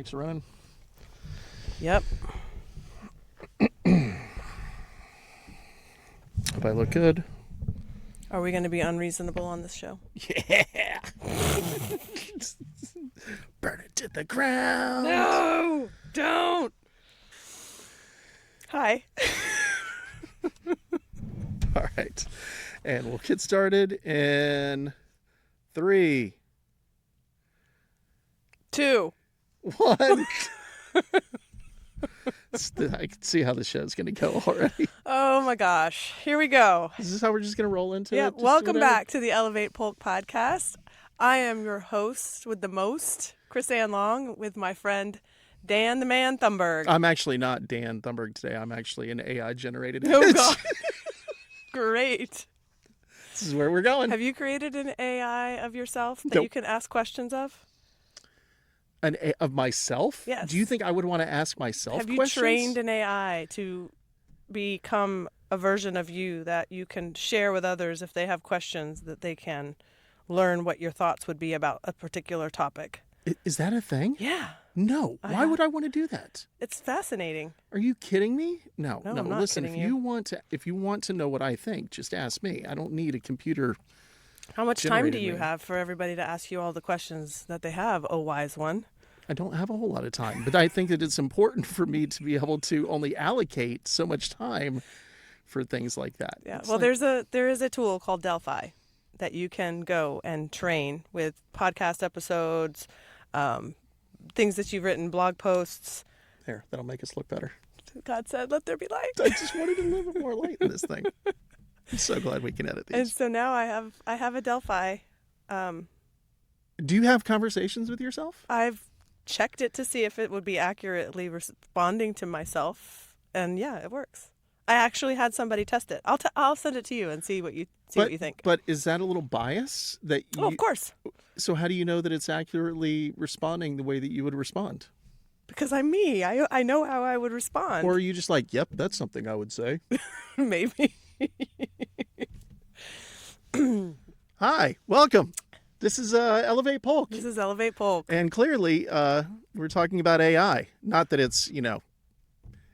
Mike's running. Yep. Hope I look good. Are we going to be unreasonable on this show? Yeah. Burn it to the ground. No, don't. Hi. All right. And we'll get started in 3, 2, 1. I can see how the show's going to go already. Oh my gosh. Here we go. Is this how we're just going to roll into it? Yeah. Just Welcome whatever? back to the ElevatePolk podcast. I am your host with the most, Chrissanne Long, with my friend Dan the Man Thumberg. I'm actually not Dan Thumberg today. I'm actually an AI-generated Oh image. God. Great. This is where we're going. Have you created an AI of yourself that Nope. you can ask questions of? Of myself? Yes. Do you think I would want to ask myself Have you questions? trained an AI to become a version of you that you can share with others if they have questions, that they can learn what your thoughts would be about a particular topic? Is that a thing? Yeah. No. Why would I want to do that? It's fascinating. Are you kidding me? No. No, I'm not Listen, kidding if you want to know what I think, just ask me. I don't need a computer. How much time do Generated you me. have for everybody to ask you all the questions that they have, oh wise one? I don't have a whole lot of time, but I think that it's important for me to be able to only allocate so much time for things like that. Yeah. It's Well, like- there is a tool called Delphi that you can go and train with podcast episodes, things that you've written, blog posts. There, that'll make us look better. God said, "Let there be light." I just wanted a little bit more light in this thing. I'm so glad we can edit And these. so now I have a Delphi. Do you have conversations with yourself? I've checked it to see if it would be accurately responding to myself, and yeah, it works. I actually had somebody test it. I'll send it to you and see what you think. But is that a little bias that you? Oh, of course, So how do you know that it's accurately responding the way that you would respond? because I'm me. I know how I would respond. Or are you just like, yep, that's something I would say? Maybe. Hi, welcome. This is ElevatePolk. This is ElevatePolk. And clearly, we're talking about AI. Not that it's,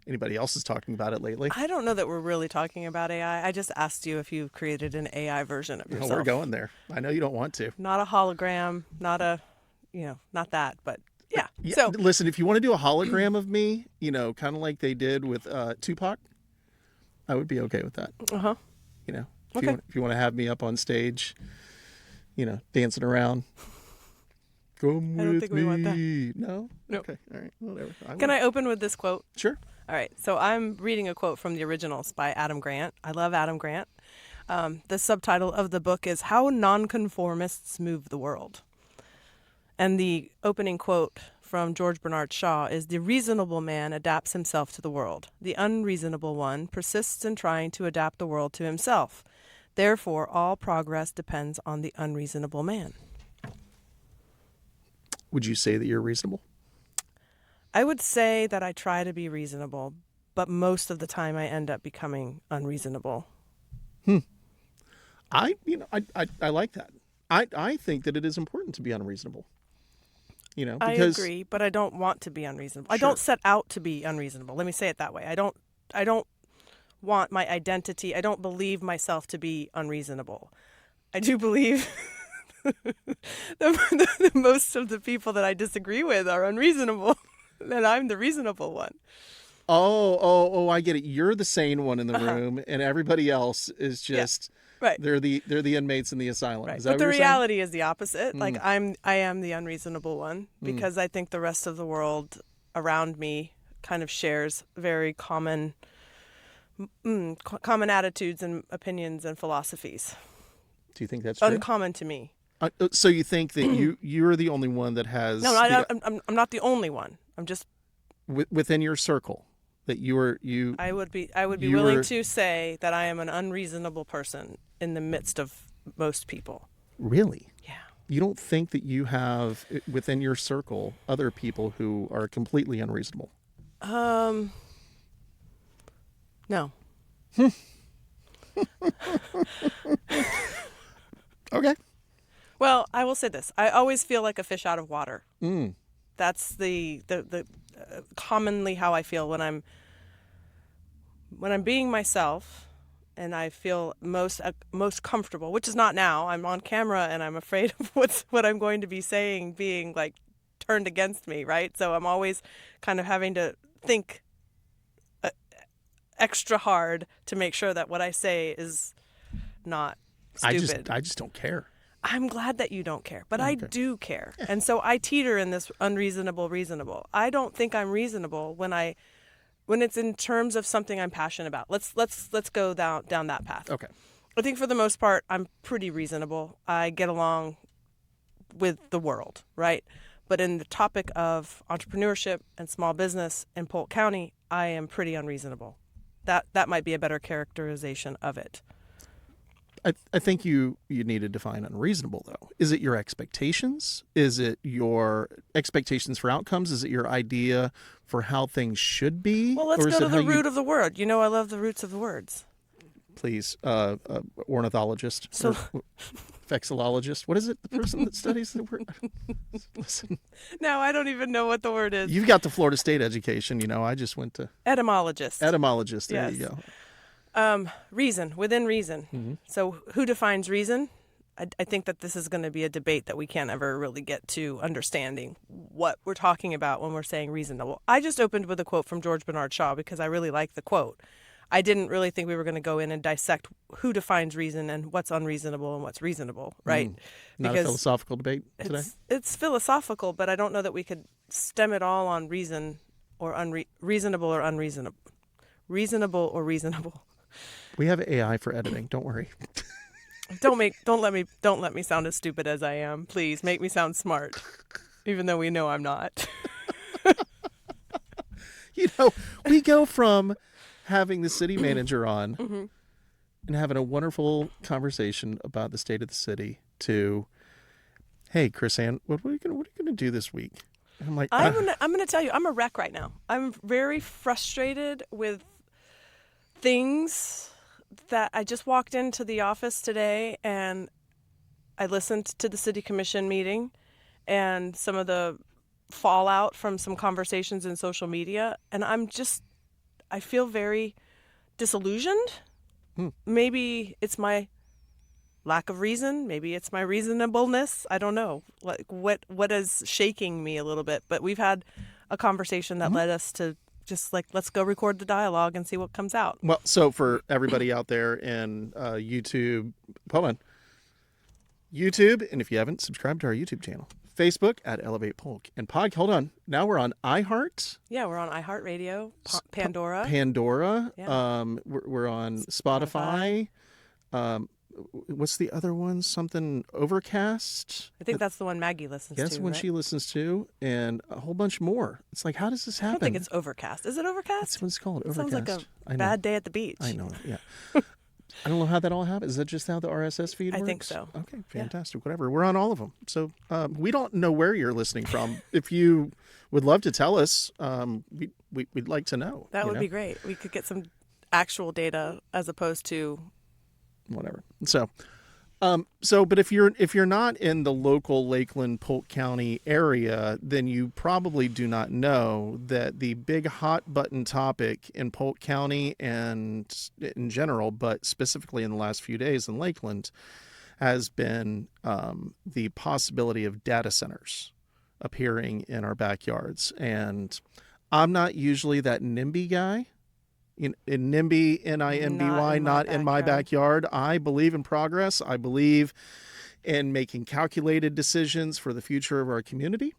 anybody else is talking about it lately. I don't know that we're really talking about AI. I just asked you if you created an AI version of No, yourself. we're going there. I know you don't want to. Not a hologram, not that, but yeah. So Listen, if you want to do a hologram of me, kind of like they did with Tupac, I would be okay with that. uh-huh. Okay. If you want to have me up on stage, dancing around. Come I don't with think me. we want that. No? Nope. Okay. All right. Whatever. Can I open with this quote? Sure. All right. So I'm reading a quote from the originals by Adam Grant. I love Adam Grant. The subtitle of the book is How Nonconformists Move the World. And the opening quote from George Bernard Shaw is, "The reasonable man adapts himself to the world. The unreasonable one persists in trying to adapt the world to himself. Therefore, all progress depends on the unreasonable man." Would you say that you're reasonable? I would say that I try to be reasonable, but most of the time I end up becoming unreasonable. I like that. I think that it is important to be unreasonable. I Because agree, but I don't want to be unreasonable. I Sure. don't set out to be unreasonable. Let me say it that way. I don't want my identity. I don't believe myself to be unreasonable. I do believe that most of the people that I disagree with are unreasonable, and I'm the reasonable one. Oh, I get it. You're the sane one in the room, and everybody else is just Right. they're the inmates in the asylum. Right. Is that But what the you're saying? reality is the opposite. Like I am the unreasonable one because I think the rest of the world around me kind of shares very common attitudes and opinions and philosophies. Do you think that's true? Uncommon to me. So you think that you're the only one that has No, I'm not the only one. I'm just. within your circle that you I would be You willing were- to say that I am an unreasonable person in the midst of most people. really. Yeah. You don't think that you have within your circle other people who are completely unreasonable? No. Okay. Well, I will say this. I always feel like a fish out of water. That's the commonly how I feel when I'm being myself, and I feel most comfortable, which is not now. I'm on camera and I'm afraid of what I'm going to be saying being like turned against me, right? So I'm always kind of having to think extra hard to make sure that what I say is not stupid. I just don't care. I'm glad that you don't care, but I Okay. do care. And so I teeter in this unreasonable reasonable. I don't think I'm reasonable when it's in terms of something I'm passionate about. Let's go down that path. Okay. I think for the most part I'm pretty reasonable. I get along with the world, right? But in the topic of entrepreneurship and small business in Polk County, I am pretty unreasonable. That might be a better characterization of it. I think you need to define unreasonable, though. Is it your expectations? Is it your expectations for outcomes? Is it your idea for how things should be? Well, let's go to the root of the word. You know, I love the roots of the words. Please, ornithologist, So- or vexillologist. What is it? The person that studies the word? Listen, No, I don't even know what the word is. you've got the Florida State education. You know, I just went to Etymologist. etymologist. There you Yes. go. Reason, within reason. Mm-hmm. So who defines reason? I think that this is going to be a debate that we can't ever really get to understanding what we're talking about when we're saying reasonable. I just opened with a quote from George Bernard Shaw because I really like the quote. I didn't really think we were going to go in and dissect who defines reason and what's unreasonable and what's reasonable, right? Not a philosophical debate today. It's philosophical, but I don't know that we could stem it all on reason or reasonable or unreasonable. Reasonable or reasonable. We have AI for editing. Don't worry. Don't let me sound as stupid as I am. Please make me sound smart, even though we know I'm not. You know, we go from having the city manager on and having a wonderful conversation about the state of the city to, hey, Chrissanne, what are you gonna do this week? And I'm like, I'm gonna tell you, I'm a wreck right now. I'm very frustrated with things that I just walked into the office today and I listened to the city commission meeting and some of the fallout from some conversations in social media, and I feel very disillusioned. Maybe it's my lack of reason, maybe it's my reasonableness. I don't know like what is shaking me a little bit, but we've had a conversation that led us to just like, let's go record the dialogue and see what comes out. well, so for everybody out there in YouTube, hold on. YouTube, and if you haven't, subscribe to our YouTube channel. Facebook at ElevatePolk. And hold on. Now we're on iHeart. Yeah, we're on iHeartRadio, Pandora. Pandora. Yeah. We're on Spotify. What's the other one? Something Overcast. I think that's the one Maggie listens That's to. when right? she listens to, and a whole bunch more. It's like, how does this happen? I don't think it's Overcast. Is it Overcast? That's what it's called. It Overcast. sounds like I a know. bad day at the beach. I know. Yeah. I don't know how that all happens. Is that just how the RSS feed works? I think so. Okay, fantastic. Whatever. We're on all of them. So we don't know where you're listening from. If you would love to tell us, we'd like to know. That would be great. We could get some actual data as opposed to whatever. But if you're not in the local Lakeland Polk County area, then you probably do not know that the big hot button topic in Polk County and in general, but specifically in the last few days in Lakeland, has been the possibility of data centers appearing in our backyards. And I'm not usually that NIMBY guy. In NIMBY, NIMBY, not in my backyard. I believe in progress. I believe in making calculated decisions for the future of our community.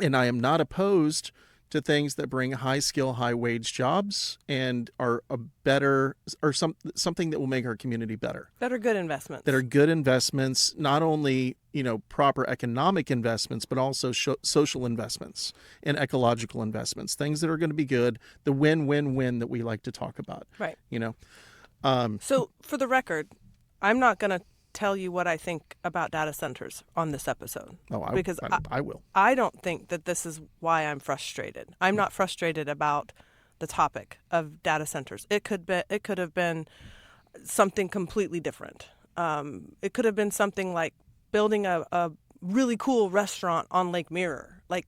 And I am not opposed to things that bring high skill, high wage jobs and are a better or something that will make our community better. that are good investments. That are good investments, not only, proper economic investments, but also social investments and ecological investments, things that are going to be good, the win-win-win that we like to talk about. Right. Um, So for the record, I'm not going to tell you what I think about data centers on this episode. because I will. I don't think that this is why I'm frustrated. I'm not frustrated about the topic of data centers. It could have been something completely different. It could have been something like building a really cool restaurant on Lake Mirror. Like,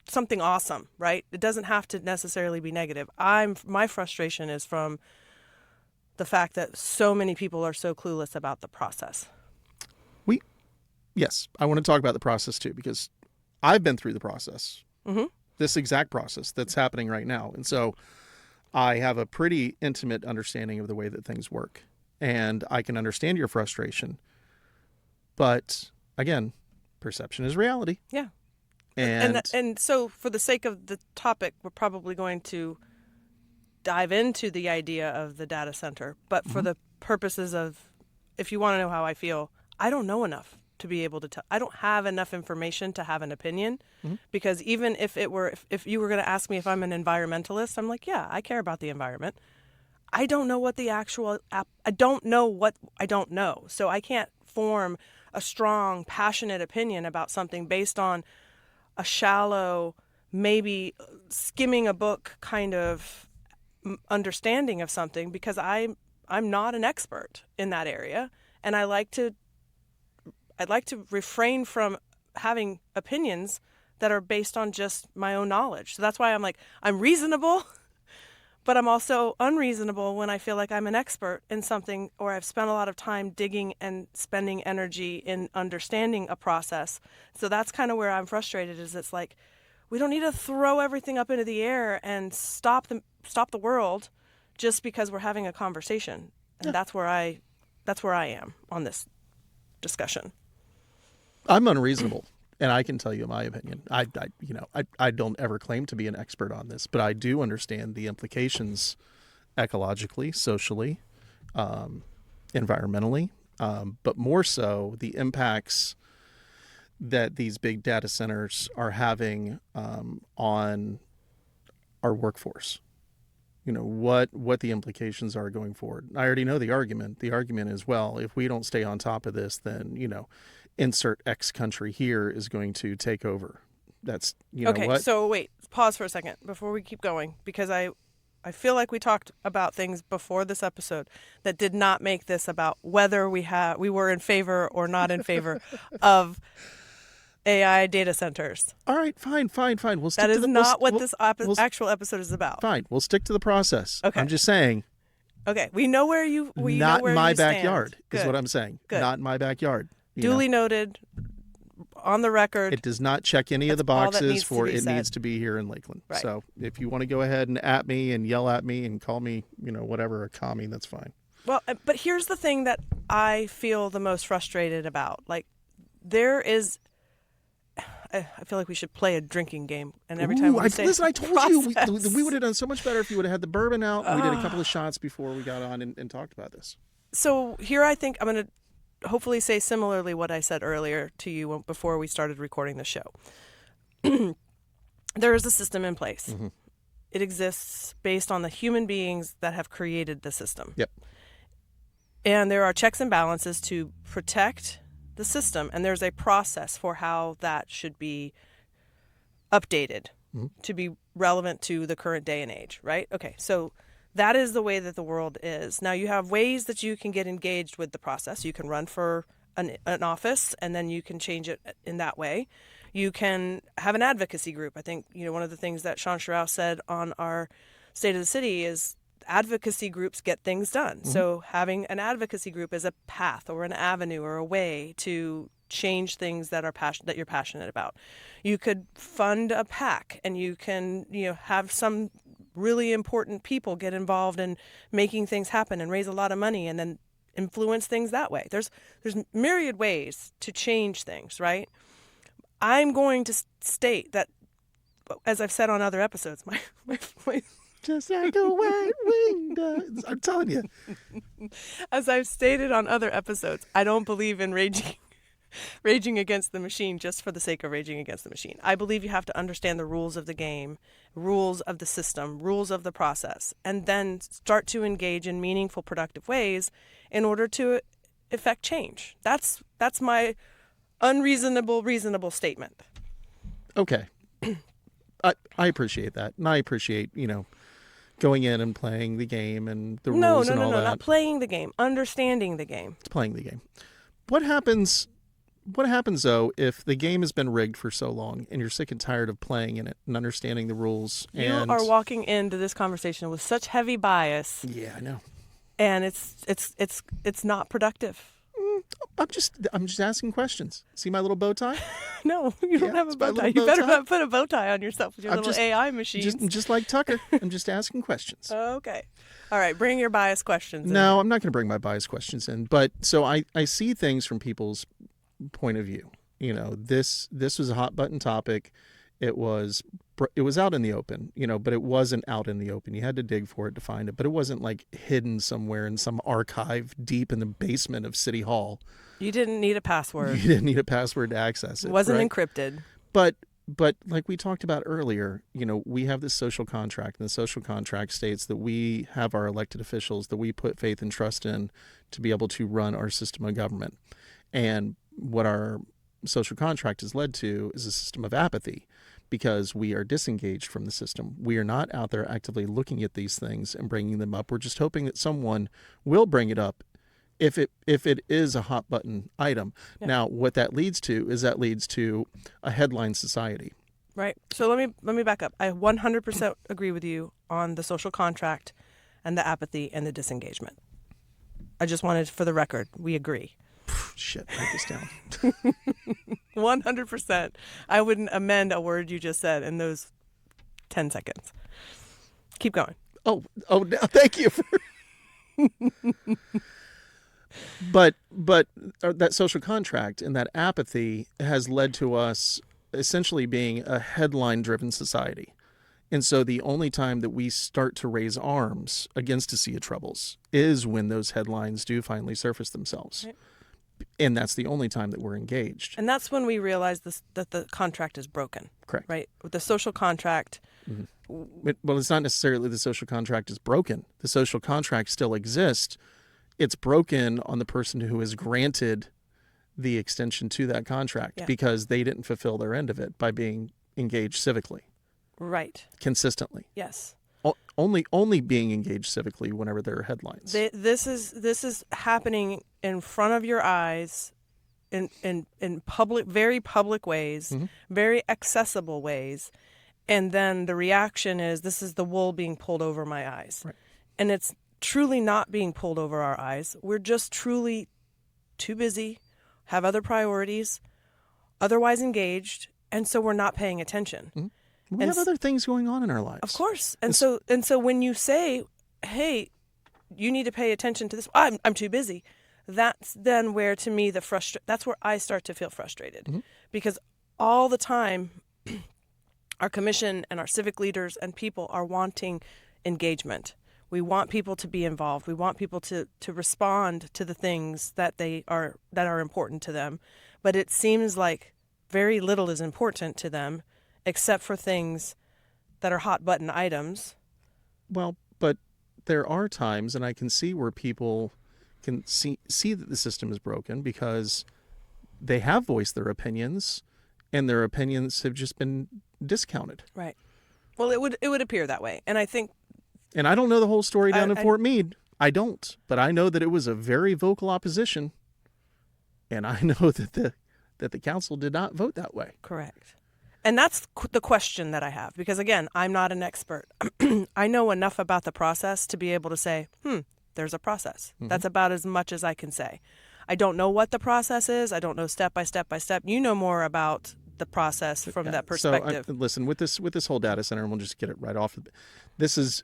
something awesome, right? It doesn't have to necessarily be negative. My frustration is from the fact that so many people are so clueless about the process. Yes, I want to talk about the process too, because I've been through the process, Mm-hmm. this exact process that's happening right now. And so I have a pretty intimate understanding of the way that things work, and I can understand your frustration. But again, perception is reality. Yeah. And So for the sake of the topic, we're probably going to dive into the idea of the data center. But for the purposes of, if you want to know how I feel, I don't know enough to be able to tell. I don't have enough information to have an opinion, because even if you were going to ask me if I'm an environmentalist, I'm like, yeah, I care about the environment. I don't know what I don't know what I don't know. So I can't form a strong, passionate opinion about something based on a shallow, maybe skimming a book kind of understanding of something, because I'm not an expert in that area, and I'd like to refrain from having opinions that are based on just my own knowledge. So that's why I'm reasonable, but I'm also unreasonable when I feel like I'm an expert in something, or I've spent a lot of time digging and spending energy in understanding a process. So that's kind of where I'm frustrated, is it's like, we don't need to throw everything up into the air and stop the world just because we're having a conversation. And that's where I am on this discussion. I'm unreasonable, and I can tell you my opinion. I don't ever claim to be an expert on this, but I do understand the implications ecologically, socially, environmentally, but more so the impacts that these big data centers are having on our workforce. What the implications are going forward. I already know the argument. The argument is, well, if we don't stay on top of this, then, insert X country here is going to take over. That's, okay, what? So wait, pause for a second before we keep going, because I feel like we talked about things before this episode that did not make this about whether we were in favor or not in favor of AI data centers. All right, fine. We'll stick That to is the, not we'll, what this actual episode is about. Fine, we'll stick to the process. Okay. I'm just saying. Okay, we know where you. Not know where in my you stand. backyard is Good. what I'm saying. Good. Not in my backyard. Duly noted. On the record. It does not check any of the all that boxes needs to for be it said. needs to be here in Lakeland. Right. So if you want to go ahead and at me and yell at me and call me, whatever, a commie, that's fine. Well, but here's the thing that I feel the most frustrated about. Like, there is. I feel like we should play a drinking game, and every time we say listen, I told process. you we would have done so much better if you would have had the bourbon out. And we did a couple of shots before we got on and talked about this. So here, I think I'm going to hopefully say similarly what I said earlier to you before we started recording the show. There is a system in place. Mm-hmm. It exists based on the human beings that have created the system. Yep. And there are checks and balances to protect the system, and there's a process for how that should be updated to be relevant to the current day and age, right? Okay, so that is the way that the world is. Now, you have ways that you can get engaged with the process. You can run for an office, and then you can change it in that way. You can have an advocacy group. I think, one of the things that Sean Strauss said on our State of the City is advocacy groups get things done. Mm-hmm. So having an advocacy group is a path or an avenue or a way to change things that that you're passionate about. You could fund a PAC, and you can, have some really important people get involved in making things happen and raise a lot of money and then influence things that way. There's myriad ways to change things, right? I'm going to state that, as I've said on other episodes, my just like a white wing does. I'm telling you. As I've stated on other episodes, I don't believe in raging against the machine just for the sake of raging against the machine. I believe you have to understand the rules of the game, rules of the system, rules of the process, and then start to engage in meaningful, productive ways in order to effect change. That's my reasonable statement. Okay. I appreciate that. And I appreciate, going in and playing the game and the rules and all that. No, not playing the game. Understanding the game. It's playing the game. What happens what happens, though, if the game has been rigged for so long and you're sick and tired of playing in it and understanding the rules? You are walking into this conversation with such heavy bias. Yeah, I know. And it's not productive. I'm just asking questions. See my little bow tie? No, you don't have a bow tie. You better not put a bow tie on yourself with your little AI machine. Just like Tucker. I'm just asking questions. Okay. All right, bring your bias questions in. No, I'm not going to bring my bias questions in. But so I see things from people's point of view. You know, this was a hot button topic. It was out in the open, you know, but it wasn't out in the open. You had to dig for it to find it, but it wasn't like hidden somewhere in some archive deep in the basement of City Hall. You didn't need a password. You didn't need a password to access it. It wasn't right? encrypted. But like we talked about earlier, you know, we have this social contract, and the social contract states that we have our elected officials that we put faith and trust in to be able to run our system of government. And what our social contract has led to is a system of apathy, because we are disengaged from the system. We are not out there actively looking at these things and bringing them up. We're just hoping that someone will bring it up if it is a hot button item. Yeah. Now, what that leads to is a headline society. Right. So let me back up. I 100% agree with you on the social contract and the apathy and the disengagement. I just wanted, for the record, we agree. Shit, write this down. 100%. I wouldn't amend a word you just said in those 10 seconds. Keep going. Oh, no, thank you. But that social contract and that apathy has led to us essentially being a headline-driven society. And so the only time that we start to raise arms against a sea of troubles is when those headlines do finally surface themselves. Right. And that's the only time that we're engaged. And that's when we realize that the contract is broken. Correct. Right? With the social contract. Mm-hmm. Well, it's not necessarily the social contract is broken. The social contract still exists. It's broken on the person who has granted the extension to that contract because they didn't fulfill their end of it by being engaged civically. Right. Consistently. Yes. Only being engaged civically whenever there are headlines. This is happening in front of your eyes, in public, very public ways, mm-hmm. very accessible ways, and then the reaction is, this is the wool being pulled over my eyes. Right. And it's truly not being pulled over our eyes. We're just truly too busy, have other priorities, otherwise engaged, and so we're not paying attention. Mm-hmm. We have other things going on in our lives. Of course. And so when you say, hey, you need to pay attention to this, I'm too busy. That's then where, to me, that's where I start to feel frustrated. Mm-hmm. Because all the time, our commission and our civic leaders and people are wanting engagement. We want people to be involved. We want people to respond to the things that are important to them. But it seems like very little is important to them, except for things that are hot button items. Well, but there are times, and I can see where people can see that the system is broken because they have voiced their opinions, and their opinions have just been discounted. Right. Well, it would appear that way, and I think. And I don't know the whole story down in Fort Meade. I don't, but I know that it was a very vocal opposition, and I know that the council did not vote that way. Correct. And that's the question that I have, because, again, I'm not an expert. I know enough about the process to be able to say, there's a process. Mm-hmm. That's about as much as I can say. I don't know what the process is. I don't know step by step by step. You know more about the process from that perspective. So, listen, with this whole data center, and we'll just get it right off. This is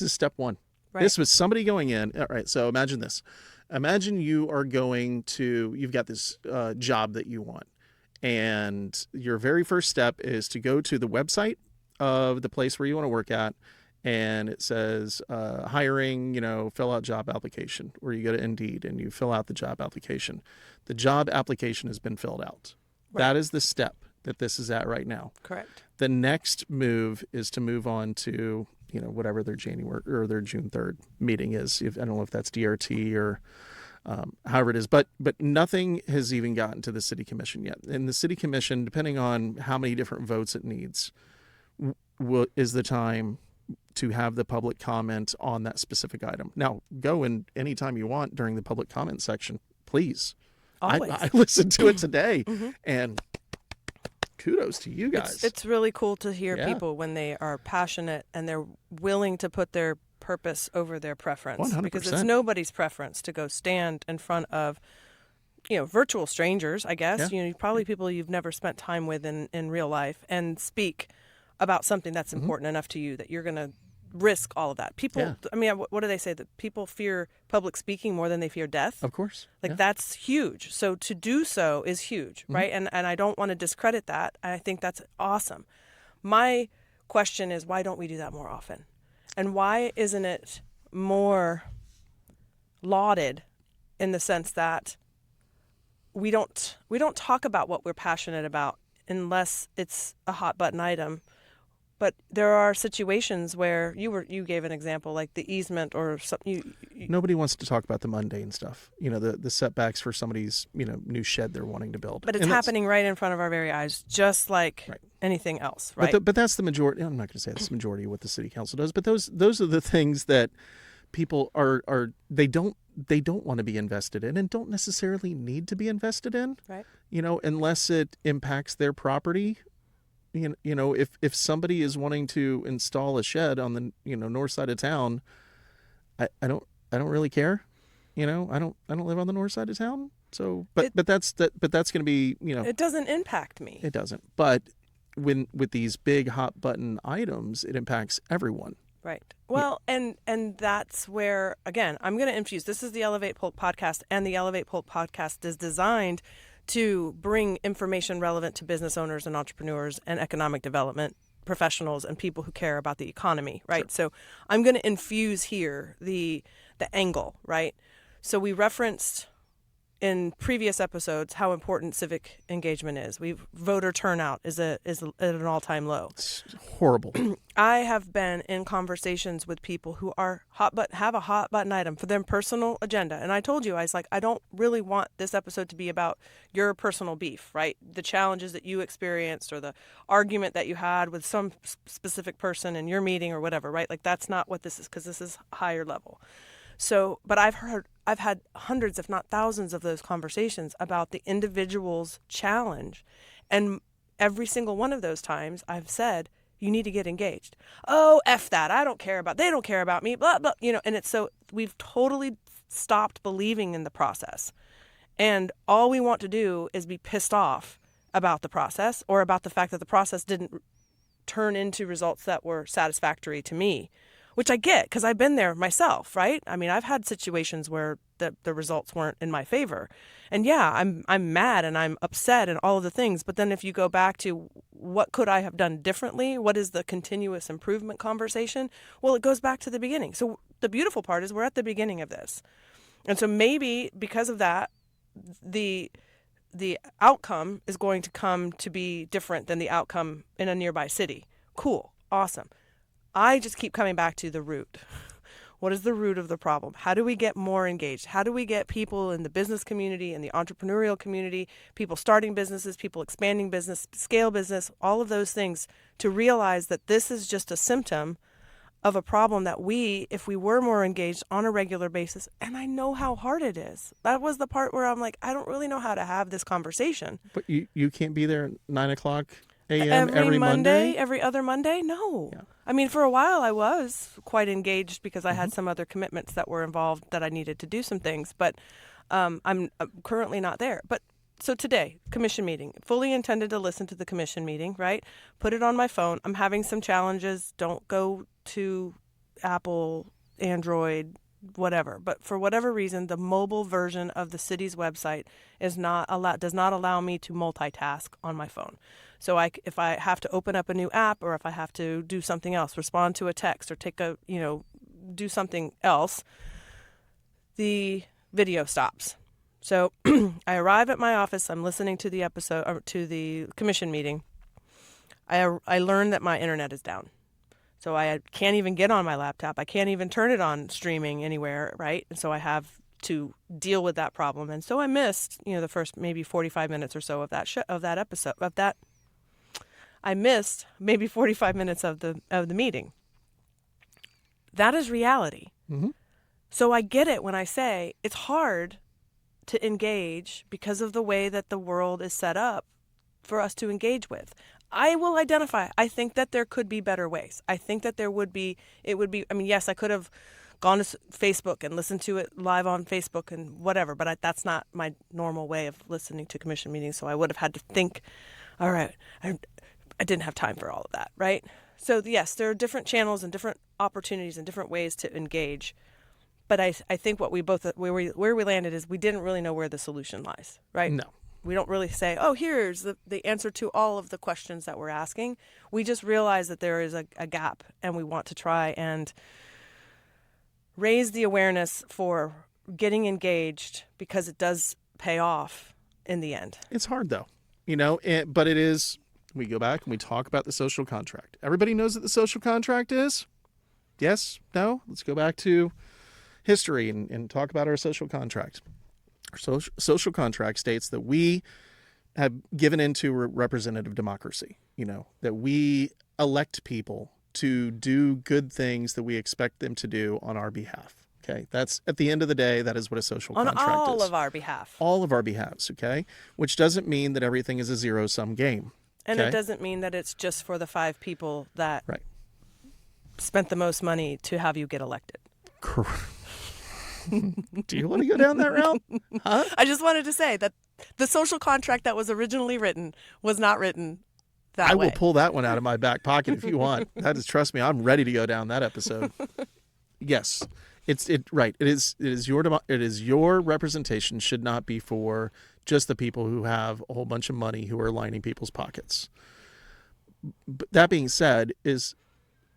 step one. Right. This was somebody going in. All right, so imagine this. Imagine you've got this job that you want. And your very first step is to go to the website of the place where you want to work at, and it says hiring, fill out job application, where you go to Indeed and you fill out the job application. The job application has been filled out. Right. That is the step that this is at right now. Correct. The next move is to move on to, whatever their January or their June 3rd meeting is. I don't know if that's DRT or however it is, but nothing has even gotten to the city commission yet. And the city commission, depending on how many different votes it needs, is the time to have the public comment on that specific item. Now, go in anytime you want during the public comment section, please. Always. I listen to it today, and kudos to you guys. It's really cool to hear Yeah. people when they are passionate and they're willing to put their purpose over their preference. 100%. Because it's nobody's preference to go stand in front of, virtual strangers, I guess. Yeah. Probably people you've never spent time with in real life and speak about something that's important enough to you that you're going to risk all of that. People, Yeah. I mean, what do they say? That people fear public speaking more than they fear death? Of course. Yeah. That's huge. So to do so is huge, right? And I don't want to discredit that. I think that's awesome. My question is, why don't we do that more often? And why isn't it more lauded in the sense that we don't talk about what we're passionate about unless it's a hot button item? But there are situations where you gave an example, like the easement or something. Nobody wants to talk about the mundane stuff. The setbacks for somebody's new shed they're wanting to build. But it's happening right in front of our very eyes, just like anything else, right? But that's the majority. I'm not going to say that's the majority of what the city council does. But those are the things that people are they don't want to be invested in and don't necessarily need to be invested in. Right. Unless it impacts their property. If somebody is wanting to install a shed on the north side of town, I don't really care. I don't live on the north side of town. So but that's going to be it doesn't impact me. It doesn't. But with these big hot button items, it impacts everyone. Right. Well, and that's where, again, I'm going to infuse. This is the Elevate Polk podcast, and the Elevate Polk podcast is designed to bring information relevant to business owners and entrepreneurs and economic development professionals and people who care about the economy, right? Sure. So I'm going to infuse here the angle, right? So we referenced in previous episodes how important civic engagement is. Voter turnout is at an all-time low. It's horrible. I have been in conversations with people who are have a hot button item for their personal agenda. And I told you, I was like, I don't really want this episode to be about your personal beef, right? The challenges that you experienced or the argument that you had with some specific person in your meeting or whatever, right? Like that's not what this is, because this is higher level. So, but I've had hundreds, if not thousands, of those conversations about the individual's challenge. And every single one of those times I've said, you need to get engaged. Oh, F that. They don't care about me, blah, blah, and it's so we've totally stopped believing in the process. And all we want to do is be pissed off about the process or about the fact that the process didn't turn into results that were satisfactory to me. Which I get, because I've been there myself, right? I mean, I've had situations where the results weren't in my favor. And yeah, I'm mad and I'm upset and all of the things. But then if you go back to what could I have done differently? What is the continuous improvement conversation? Well, it goes back to the beginning. So the beautiful part is we're at the beginning of this. And so maybe because of that, the outcome is going to come to be different than the outcome in a nearby city. Cool. Awesome. I just keep coming back to the root. What is the root of the problem? How do we get more engaged? How do we get people in the business community and the entrepreneurial community, people starting businesses, people expanding business, scale business, all of those things to realize that this is just a symptom of a problem that if we were more engaged on a regular basis, and I know how hard it is. That was the part where I'm like, I don't really know how to have this conversation. But you can't be there at 9:00 a.m. every Monday? Every other Monday? No. Yeah. I mean, for a while I was quite engaged because I had some other commitments that were involved that I needed to do some things, but I'm currently not there. But so today, commission meeting, fully intended to listen to the commission meeting, right? Put it on my phone. I'm having some challenges. Don't go to Apple, Android, whatever. But for whatever reason, the mobile version of the city's website does not allow me to multitask on my phone. So if I have to open up a new app or if I have to do something else, respond to a text or do something else, the video stops. So I arrive at my office. I'm listening to the episode or to the commission meeting. I learn that my internet is down. So I can't even get on my laptop. I can't even turn it on streaming anywhere, right? And so I have to deal with that problem. And so I missed, the first maybe 45 minutes or so of that episode. I missed maybe 45 minutes of the meeting. That is reality. Mm-hmm. So I get it when I say it's hard to engage because of the way that the world is set up for us to engage with. I will identify. I think that there could be better ways. I think that there would be, I mean, yes, I could have gone to Facebook and listened to it live on Facebook and whatever, but that's not my normal way of listening to commission meetings. So I would have had to think, all right, I didn't have time for all of that, right? So yes, there are different channels and different opportunities and different ways to engage. But I think what we both, where we landed is we didn't really know where the solution lies, right? No. We don't really say, oh, here's the answer to all of the questions that we're asking. We just realize that there is a gap, and we want to try and raise the awareness for getting engaged because it does pay off in the end. It's hard, though, but it is. We go back and we talk about the social contract. Everybody knows what the social contract is? Yes? No? Let's go back to history and talk about our social contract. Our social contract states that we have given into representative democracy, that we elect people to do good things that we expect them to do on our behalf. Okay, that's at the end of the day, that is what a social contract is. On all of our behalf. All of our behalves, okay? Which doesn't mean that everything is a zero-sum game. And okay? It doesn't mean that it's just for the 5 people that right. spent the most money to have you get elected. Do you want to go down that route? Huh? I just wanted to say that the social contract that was originally written was not written that way. I will pull that one out of my back pocket if you want. Trust me, I'm ready to go down that episode. Yes. Right. It is your representation should not be for just the people who have a whole bunch of money who are lining people's pockets. But that being said, is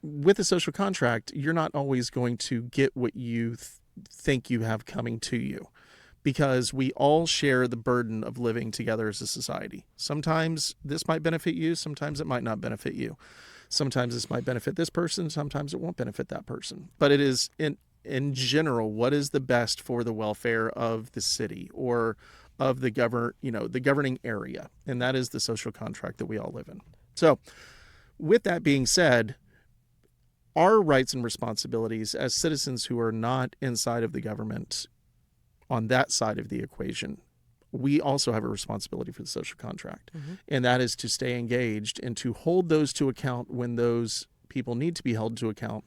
with a social contract, you're not always going to get what you think you have coming to you, because we all share the burden of living together as a society. Sometimes this might benefit you, sometimes it might not benefit you. Sometimes this might benefit this person, sometimes it won't benefit that person. But it is in general, what is the best for the welfare of the city or of the governing area, and that is the social contract that we all live in. So, with that being said, our rights and responsibilities as citizens who are not inside of the government on that side of the equation, we also have a responsibility for the social contract. Mm-hmm. And that is to stay engaged and to hold those to account when those people need to be held to account,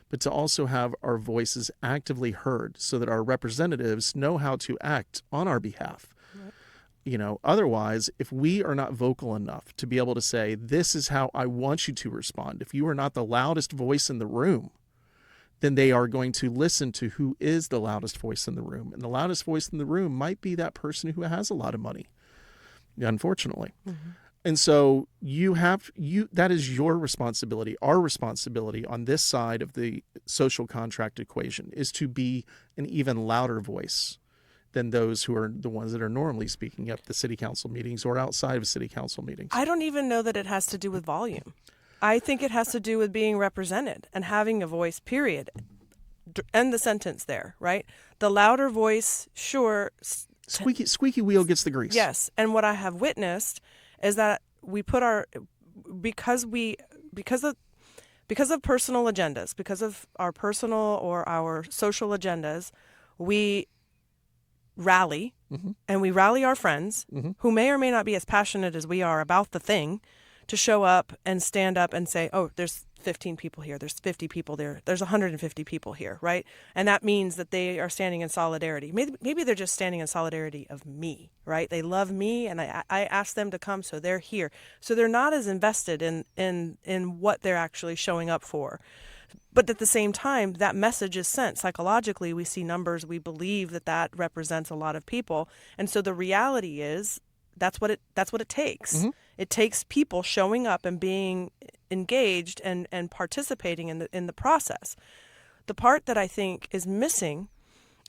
but to also have our voices actively heard so that our representatives know how to act on our behalf. Right. Otherwise, if we are not vocal enough to be able to say, this is how I want you to respond, if you are not the loudest voice in the room, then they are going to listen to who is the loudest voice in the room. And the loudest voice in the room might be that person who has a lot of money, unfortunately. Mm-hmm. And so that is your responsibility. Our responsibility on this side of the social contract equation is to be an even louder voice than those who are the ones that are normally speaking up the city council meetings or outside of city council meetings. I don't even know that it has to do with volume. I think it has to do with being represented and having a voice, period. End the sentence there, right? The louder voice, sure. Squeaky wheel gets the grease. Yes. And what I have witnessed is that we put because of personal agendas, because of our personal or our social agendas, we rally, mm-hmm. and we rally our friends, mm-hmm. who may or may not be as passionate as we are about the thing, to show up and stand up and say, oh, there's 15 people here, there's 50 people there, there's 150 people here, right? And that means that they are standing in solidarity. Maybe they're just standing in solidarity of me, right? They love me, and I asked them to come, so they're here. So they're not as invested in what they're actually showing up for. But at the same time, that message is sent. Psychologically, we see numbers, we believe that represents a lot of people. And so the reality is that's what it takes. Mm-hmm. It takes people showing up and being engaged and participating in the process. The part that I think is missing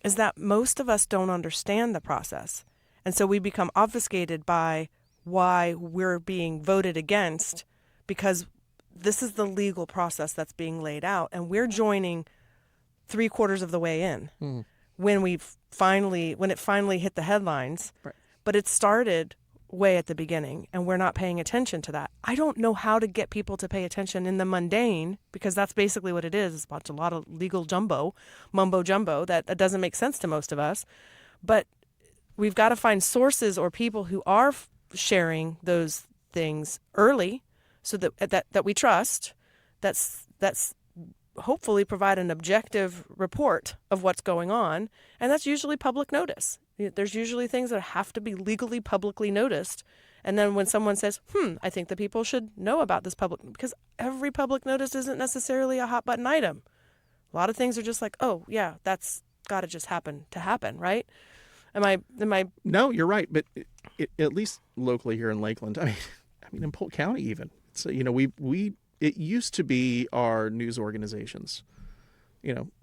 is that most of us don't understand the process. And so we become obfuscated by why we're being voted against, because this is the legal process that's being laid out, and we're joining 3/4 of the way in when it finally hit the headlines. Right. But it started way at the beginning, and we're not paying attention to that. I don't know how to get people to pay attention in the mundane, because that's basically what it is. It's a lot of legal mumbo jumbo that doesn't make sense to most of us. But we've got to find sources or people who are sharing those things early, so that we trust. That's hopefully provide an objective report of what's going on, and that's usually public notice. There's usually things that have to be legally publicly noticed. And then when someone says, I think that people should know about this because every public notice isn't necessarily a hot button item. A lot of things are just like, oh yeah, that's got to just happen, right? Am I? No, you're right. But at least locally here in Lakeland, I mean in Polk County even. So, it used to be our news organizations.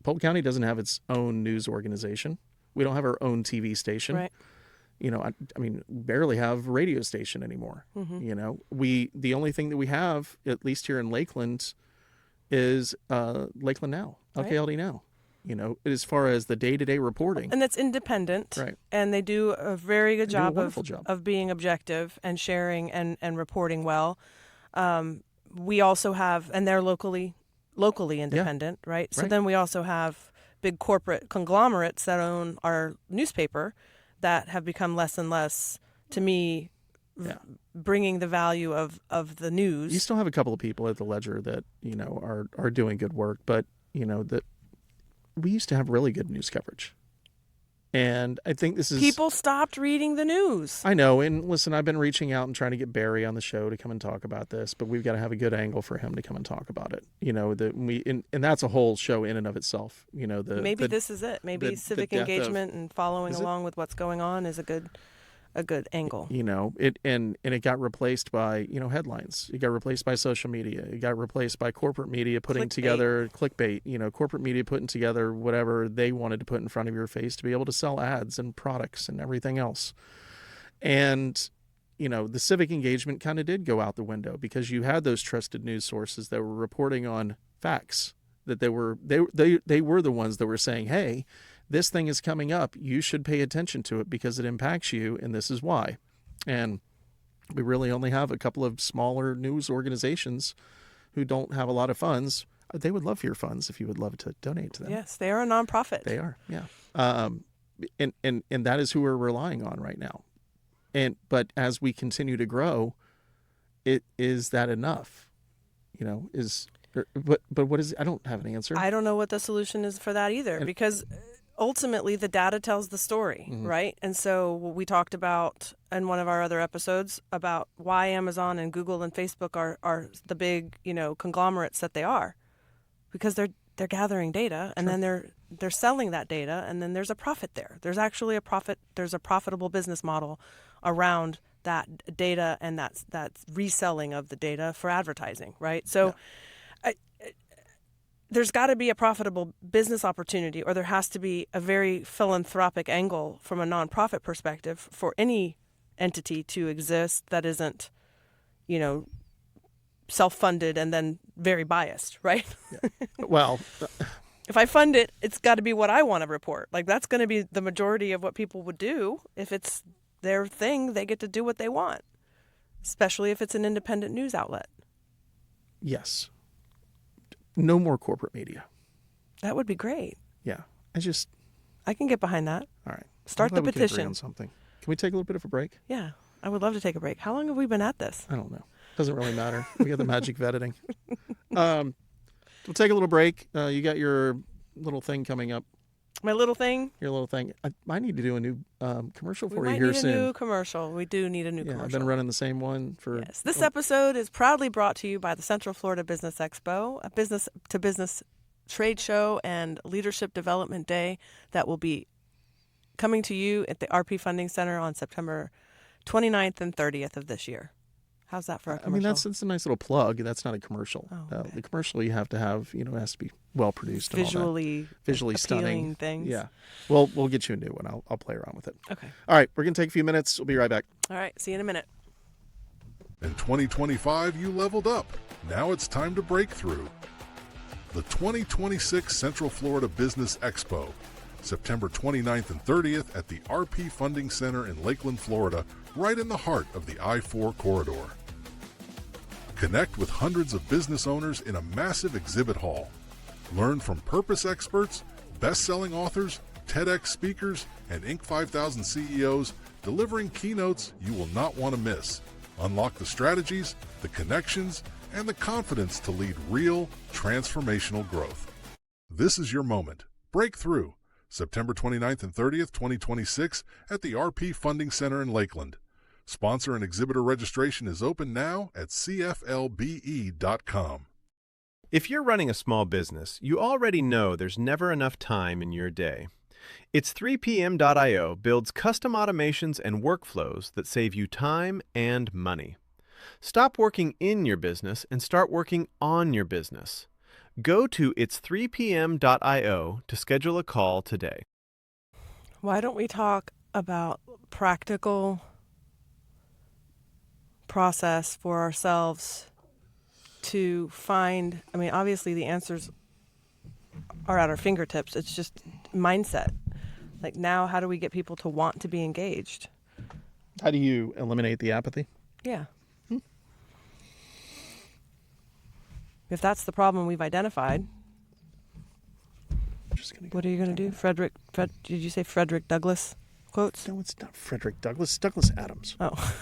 Polk County doesn't have its own news organization. We don't have our own TV station. Right. Barely have a radio station anymore. The only thing that we have, at least here in Lakeland, is Lakeland Now, LKLD Now. As far as the day-to-day reporting. And that's independent. Right. And they do a very good job job of being objective and sharing and reporting well. We also have, and they're locally independent, right? So then we also have big corporate conglomerates that own our newspaper that have become less and less, to me, bringing the value of the news. You still have a couple of people at the Ledger that, are doing good work, but, that we used to have really good news coverage. And I think this is... People stopped reading the news. I know. And listen, I've been reaching out and trying to get Barry on the show to come and talk about this, but we've got to have a good angle for him to come and talk about it. And that's a whole show in and of itself. Maybe this is it. Maybe civic engagement and following along with what's going on is a good angle. It got replaced by, headlines. It got replaced by social media. It got replaced by corporate media putting together clickbait, corporate media putting together whatever they wanted to put in front of your face to be able to sell ads and products and everything else. And, the civic engagement kind of did go out the window because you had those trusted news sources that were reporting on facts, that they were the ones that were saying, hey, this thing is coming up. You should pay attention to it because it impacts you, and this is why. And we really only have a couple of smaller news organizations who don't have a lot of funds. They would love your funds if you would love to donate to them. Yes, they are a nonprofit. They are, yeah. And that is who we're relying on right now. But as we continue to grow, is that enough? But what is? I don't have an answer. I don't know what the solution is for that either, because ultimately the data tells the story, right? And so we talked about in one of our other episodes about why Amazon and Google and Facebook are the big, conglomerates that they are, because they're gathering data and then they're selling that data, and then there's a profit there. There's actually a profit. There's a profitable business model around that data and that reselling of the data for advertising, right? So there's got to be a profitable business opportunity, or there has to be a very philanthropic angle from a nonprofit perspective for any entity to exist that isn't, self-funded and then very biased, right? Yeah. Well, if I fund it, it's got to be what I want to report. Like, that's going to be the majority of what people would do. If it's their thing, they get to do what they want, especially if it's an independent news outlet. Yes. No more corporate media. That would be great. Yeah. I can get behind that. All right. Start the We can agree petition. on something. Can we take a little bit of a break? Yeah. I would love to take a break. How long have we been at this? I don't know. Doesn't really matter. We got the magic of editing. We'll take a little break. You got your little thing coming up. My little thing? Your little thing. I need to do a new commercial for you We here might need soon. a new commercial. We do need a new commercial. I've been running the same one for... Yes. This episode is proudly brought to you by the Central Florida Business Expo, a business-to-business trade show and leadership development day that will be coming to you at the RP Funding Center on September 29th and 30th of this year. How's that for a commercial? I mean, that's a nice little plug. That's not a commercial. Oh, okay. The commercial you have to have, it has to be well produced. Visually stunning things. Yeah. We'll get you a new one. I'll play around with it. Okay. All right. We're going to take a few minutes. We'll be right back. All right. See you in a minute. In 2025, you leveled up. Now it's time to break through. The 2026 Central Florida Business Expo, September 29th and 30th at the RP Funding Center in Lakeland, Florida, right in the heart of the I-4 corridor. Connect with hundreds of business owners in a massive exhibit hall. Learn from purpose experts, best-selling authors, TEDx speakers, and Inc. 5000 CEOs delivering keynotes you will not want to miss. Unlock the strategies, the connections, and the confidence to lead real, transformational growth. This is your moment. Breakthrough, September 29th and 30th, 2026, at the RP Funding Center in Lakeland. Sponsor and exhibitor registration is open now at cflbe.com. If you're running a small business, you already know there's never enough time in your day. It's 3pm.io builds custom automations and workflows that save you time and money. Stop working in your business and start working on your business. Go to it's3pm.io to schedule a call today. Why don't we talk about practical process for ourselves to find, I mean, obviously the answers are at our fingertips. It's just mindset. Like now, how do we get people to want to be engaged? How do you eliminate the apathy? Yeah. If that's the problem we've identified, what are you going to do? Did you say Frederick Douglass quotes? No, it's not Frederick Douglass. It's Douglas Adams. Oh.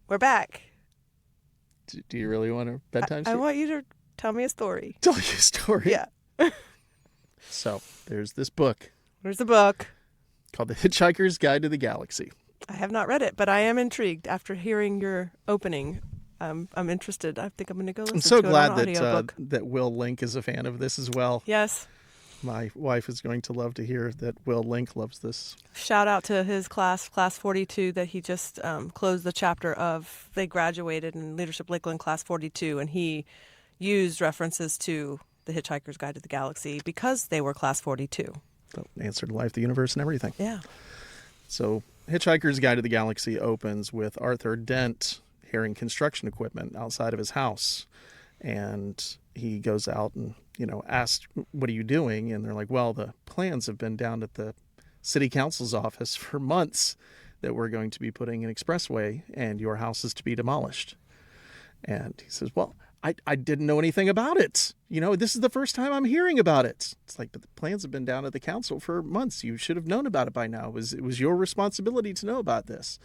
We're back. Do you really want a bedtime story? I want you to tell me a story. Tell you a story? Yeah. So there's this book Where's the book? called The Hitchhiker's Guide to the Galaxy. I have not read it, but I am intrigued after hearing your opening. I'm interested. I think I'm going to go listen I'm so to glad it on that Will Link is a fan of this as well. Yes. My wife is going to love to hear that Will Link loves this. Shout out to his class 42, that he just closed the chapter of. They graduated in Leadership Lakeland class 42, and he used references to The Hitchhiker's Guide to the Galaxy because they were class 42. So, answer to life, the universe, and everything. Yeah. So Hitchhiker's Guide to the Galaxy opens with Arthur Dent hearing construction equipment outside of his house. And he goes out and, asks, what are you doing? And they're like, well, the plans have been down at the city council's office for months that we're going to be putting an expressway and your house is to be demolished. And he says, well, I didn't know anything about it. This is the first time I'm hearing about it. It's like, but the plans have been down at the council for months. You should have known about it by now. It was your responsibility to know about this.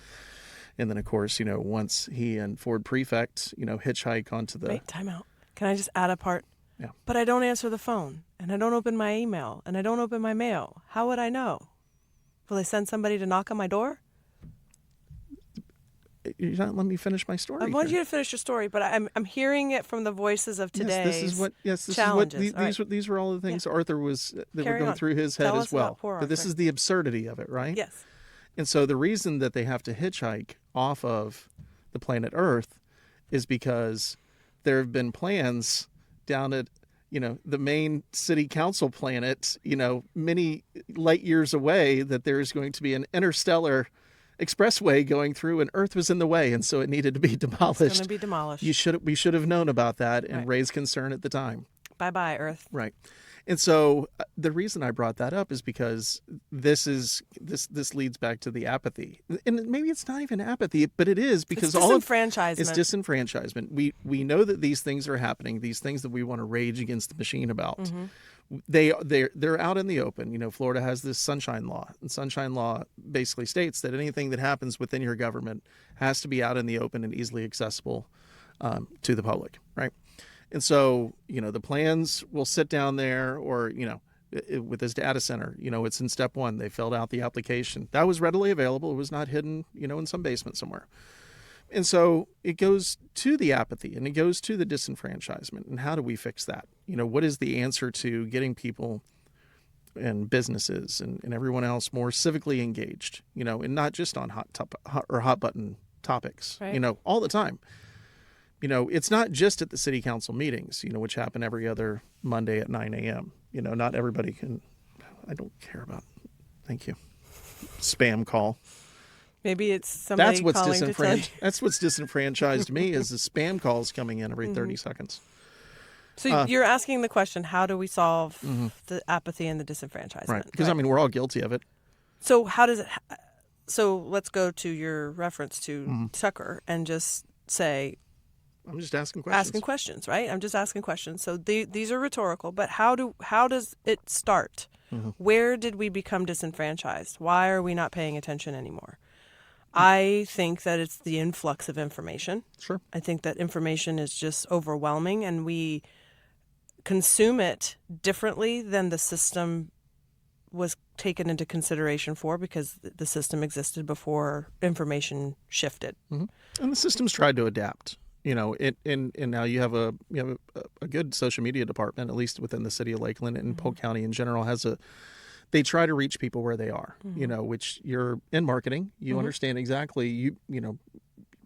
And then, of course, once he and Ford Prefect, hitchhike onto the... Wait, time out. Can I just add a part? Yeah. But I don't answer the phone, and I don't open my email, and I don't open my mail. How would I know? Will they send somebody to knock on my door? You're not letting me finish my story. I want you to finish your story, but I'm hearing it from the voices of today's challenges. These were all the things Arthur was that Carry were going on. through his Tell head us as well. about poor But this Arthur. is the absurdity of it, right? Yes. And so the reason that they have to hitchhike off of the planet Earth is because there have been plans down at, the main city council planet, many light years away, that there's going to be an interstellar expressway going through, and Earth was in the way, and so it needed to be demolished. It's going to be demolished. We should have known about that and Right. raised concern at the time. Bye-bye, Earth. Right. And so the reason I brought that up is because this leads back to the apathy. And maybe it's not even apathy, but it is, because It's disenfranchisement. It's disenfranchisement. We know that these things are happening, these things that we want to rage against the machine about. Mm-hmm. They're out in the open. Florida has this sunshine law, and sunshine law basically states that anything that happens within your government has to be out in the open and easily accessible to the public, right? And so, the plans will sit down there, or, with this data center, it's in step one. They filled out the application. That was readily available. It was not hidden, in some basement somewhere. And so it goes to the apathy, and it goes to the disenfranchisement. And how do we fix that? What is the answer to getting people and businesses and everyone else more civically engaged, and not just on hot button topics, right. All the time. It's not just at the city council meetings, which happen every other Monday at 9 a.m. Not everybody can. I don't care about. Thank you. Spam call. Maybe it's somebody calling to tell you. That's what's disenfranchised me, is the spam calls coming in every 30 seconds. So you're asking the question, how do we solve the apathy and the disenfranchisement? Right. Because, we're all guilty of it. So how does it... So let's go to your reference to Tucker and just say... I'm just asking questions. Asking questions, right? I'm just asking questions. So these are rhetorical, but how does it start? Where did we become disenfranchised? Why are we not paying attention anymore? I think that it's the influx of information. Sure. I think that information is just overwhelming, and we consume it differently than the system was taken into consideration for, because the system existed before information shifted. And the system's tried to adapt. And now you have a good social media department, at least within the city of Lakeland and Polk County in general, they try to reach people where they are, which you're in marketing, you understand exactly,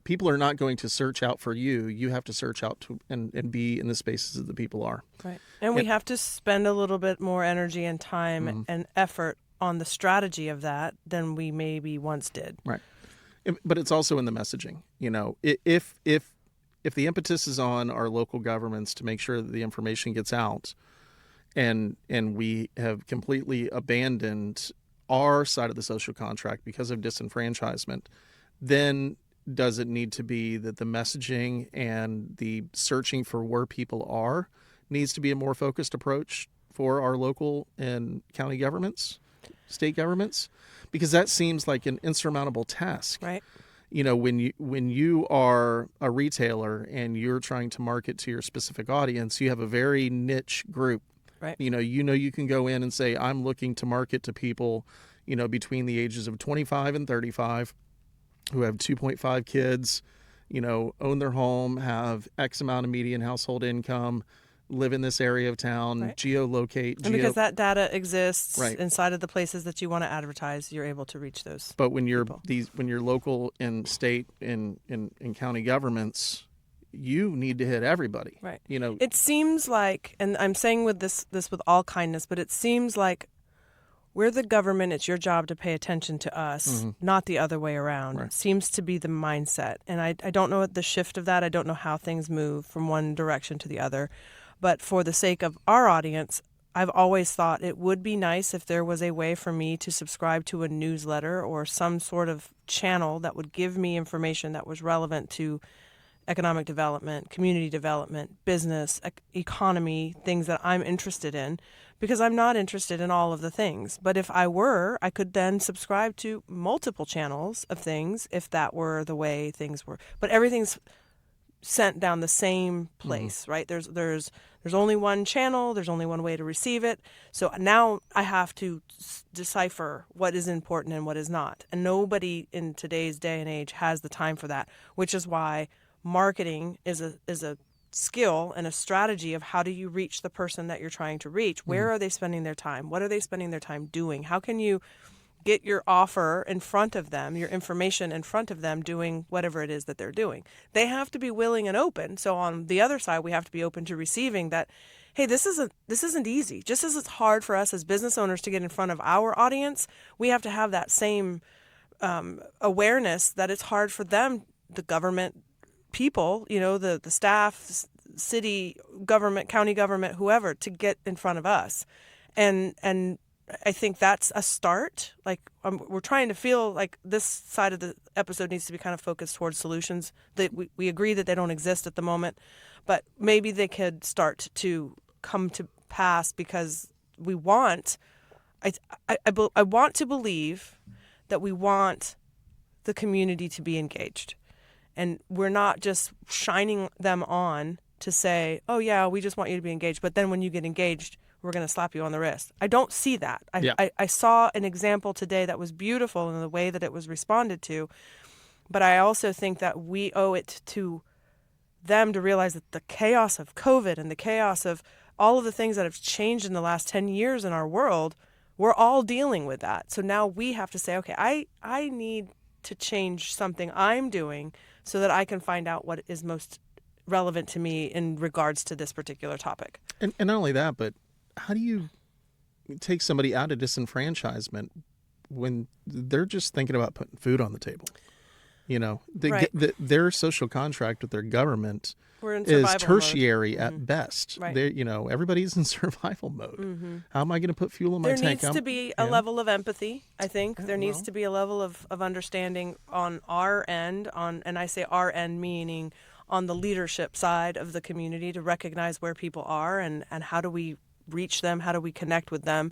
people are not going to search out for you. You have to search out to and be in the spaces that the people are. Right. And we have to spend a little bit more energy and time and effort on the strategy of that than we maybe once did. Right. But it's also in the messaging. If the impetus is on our local governments to make sure that the information gets out, and we have completely abandoned our side of the social contract because of disenfranchisement, then does it need to be that the messaging and the searching for where people are needs to be a more focused approach for our local and county governments, state governments? Because that seems like an insurmountable task. Right. When you are a retailer and you're trying to market to your specific audience, you have a very niche group. Right. You can go in and say, I'm looking to market to people, between the ages of 25 and 35 who have 2.5 kids, own their home, have X amount of median household income, live in this area of town, right. Geolocate. And because that data exists right. inside of the places that you want to advertise, you're able to reach those. But when you're people. When you're local and state and county governments, you need to hit everybody. Right. You know, it seems like, and I'm saying with this with all kindness, but it seems like we're the government. It's your job to pay attention to us, not the other way around. Right. It seems to be the mindset. And I don't know the shift of that. I don't know how things move from one direction to the other. But for the sake of our audience, I've always thought it would be nice if there was a way for me to subscribe to a newsletter or some sort of channel that would give me information that was relevant to economic development, community development, business, economy, things that I'm interested in, because I'm not interested in all of the things. But if I were, I could then subscribe to multiple channels of things if that were the way things were. But everything's sent down the same place, right? There's only one channel, there's only one way to receive it. So now I have to decipher what is important and what is not. And nobody in today's day and age has the time for that, which is why marketing is a skill and a strategy of how do you reach the person that you're trying to reach? Where are they spending their time? What are they spending their time doing? How can you get your offer in front of them, your information in front of them, doing whatever it is that they're doing? They have to be willing and open. So on the other side, we have to be open to receiving that, hey, this isn't easy. Just as it's hard for us as business owners to get in front of our audience, we have to have that same awareness that it's hard for them, the government people, the staff, city government, county government, whoever, to get in front of us. And I think that's a start. Like we're trying to feel like this side of the episode needs to be kind of focused towards solutions. That we agree that they don't exist at the moment, but maybe they could start to come to pass because we want. I want to believe that we want the community to be engaged, and we're not just shining them on to say, "Oh yeah, we just want you to be engaged," but then when you get engaged, we're going to slap you on the wrist. I don't see that. I saw an example today that was beautiful in the way that it was responded to, but I also think that we owe it to them to realize that the chaos of COVID and the chaos of all of the things that have changed in the last 10 years in our world, we're all dealing with that. So now we have to say, okay, I need to change something I'm doing so that I can find out what is most relevant to me in regards to this particular topic. And not only that, but how do you take somebody out of disenfranchisement when they're just thinking about putting food on the table? Right. Their social contract with their government is survival tertiary mode. at best. Right. Everybody's in survival mode. How am I going to put fuel in my There tank? needs to be a level of empathy, I think. There needs to be a level of understanding on our end, and I say our end meaning on the leadership side of the community, to recognize where people are and how do we reach them, how do we connect with them.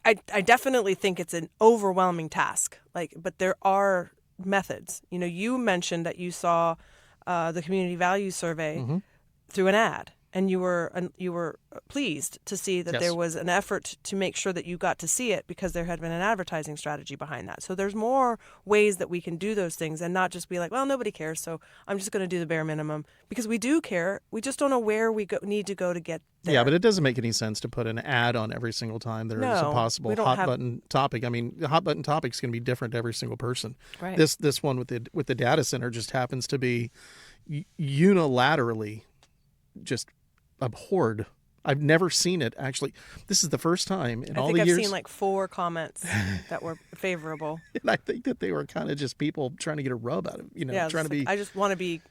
I definitely think it's an overwhelming task. But there are methods. You mentioned that you saw the community values survey through an ad, and you were pleased to see that Yes. there was an effort to make sure that you got to see it because there had been an advertising strategy behind that. So there's more ways that we can do those things and not just be like, well, nobody cares, so I'm just going to do the bare minimum, because we do care. We just don't know where we need to go to get there. Yeah, but it doesn't make any sense to put an ad on every single time there is a No, possible we don't hot have- button topic. I mean, the hot button topic is going to be different to every single person. Right. This one with the data center just happens to be unilaterally just abhorred. I've never seen it actually. This is the first time in I all think the I've years. seen like 4 comments that were favorable. And I think that they were kind of just people trying to get a rub out of, Yeah, trying to be. I just want to be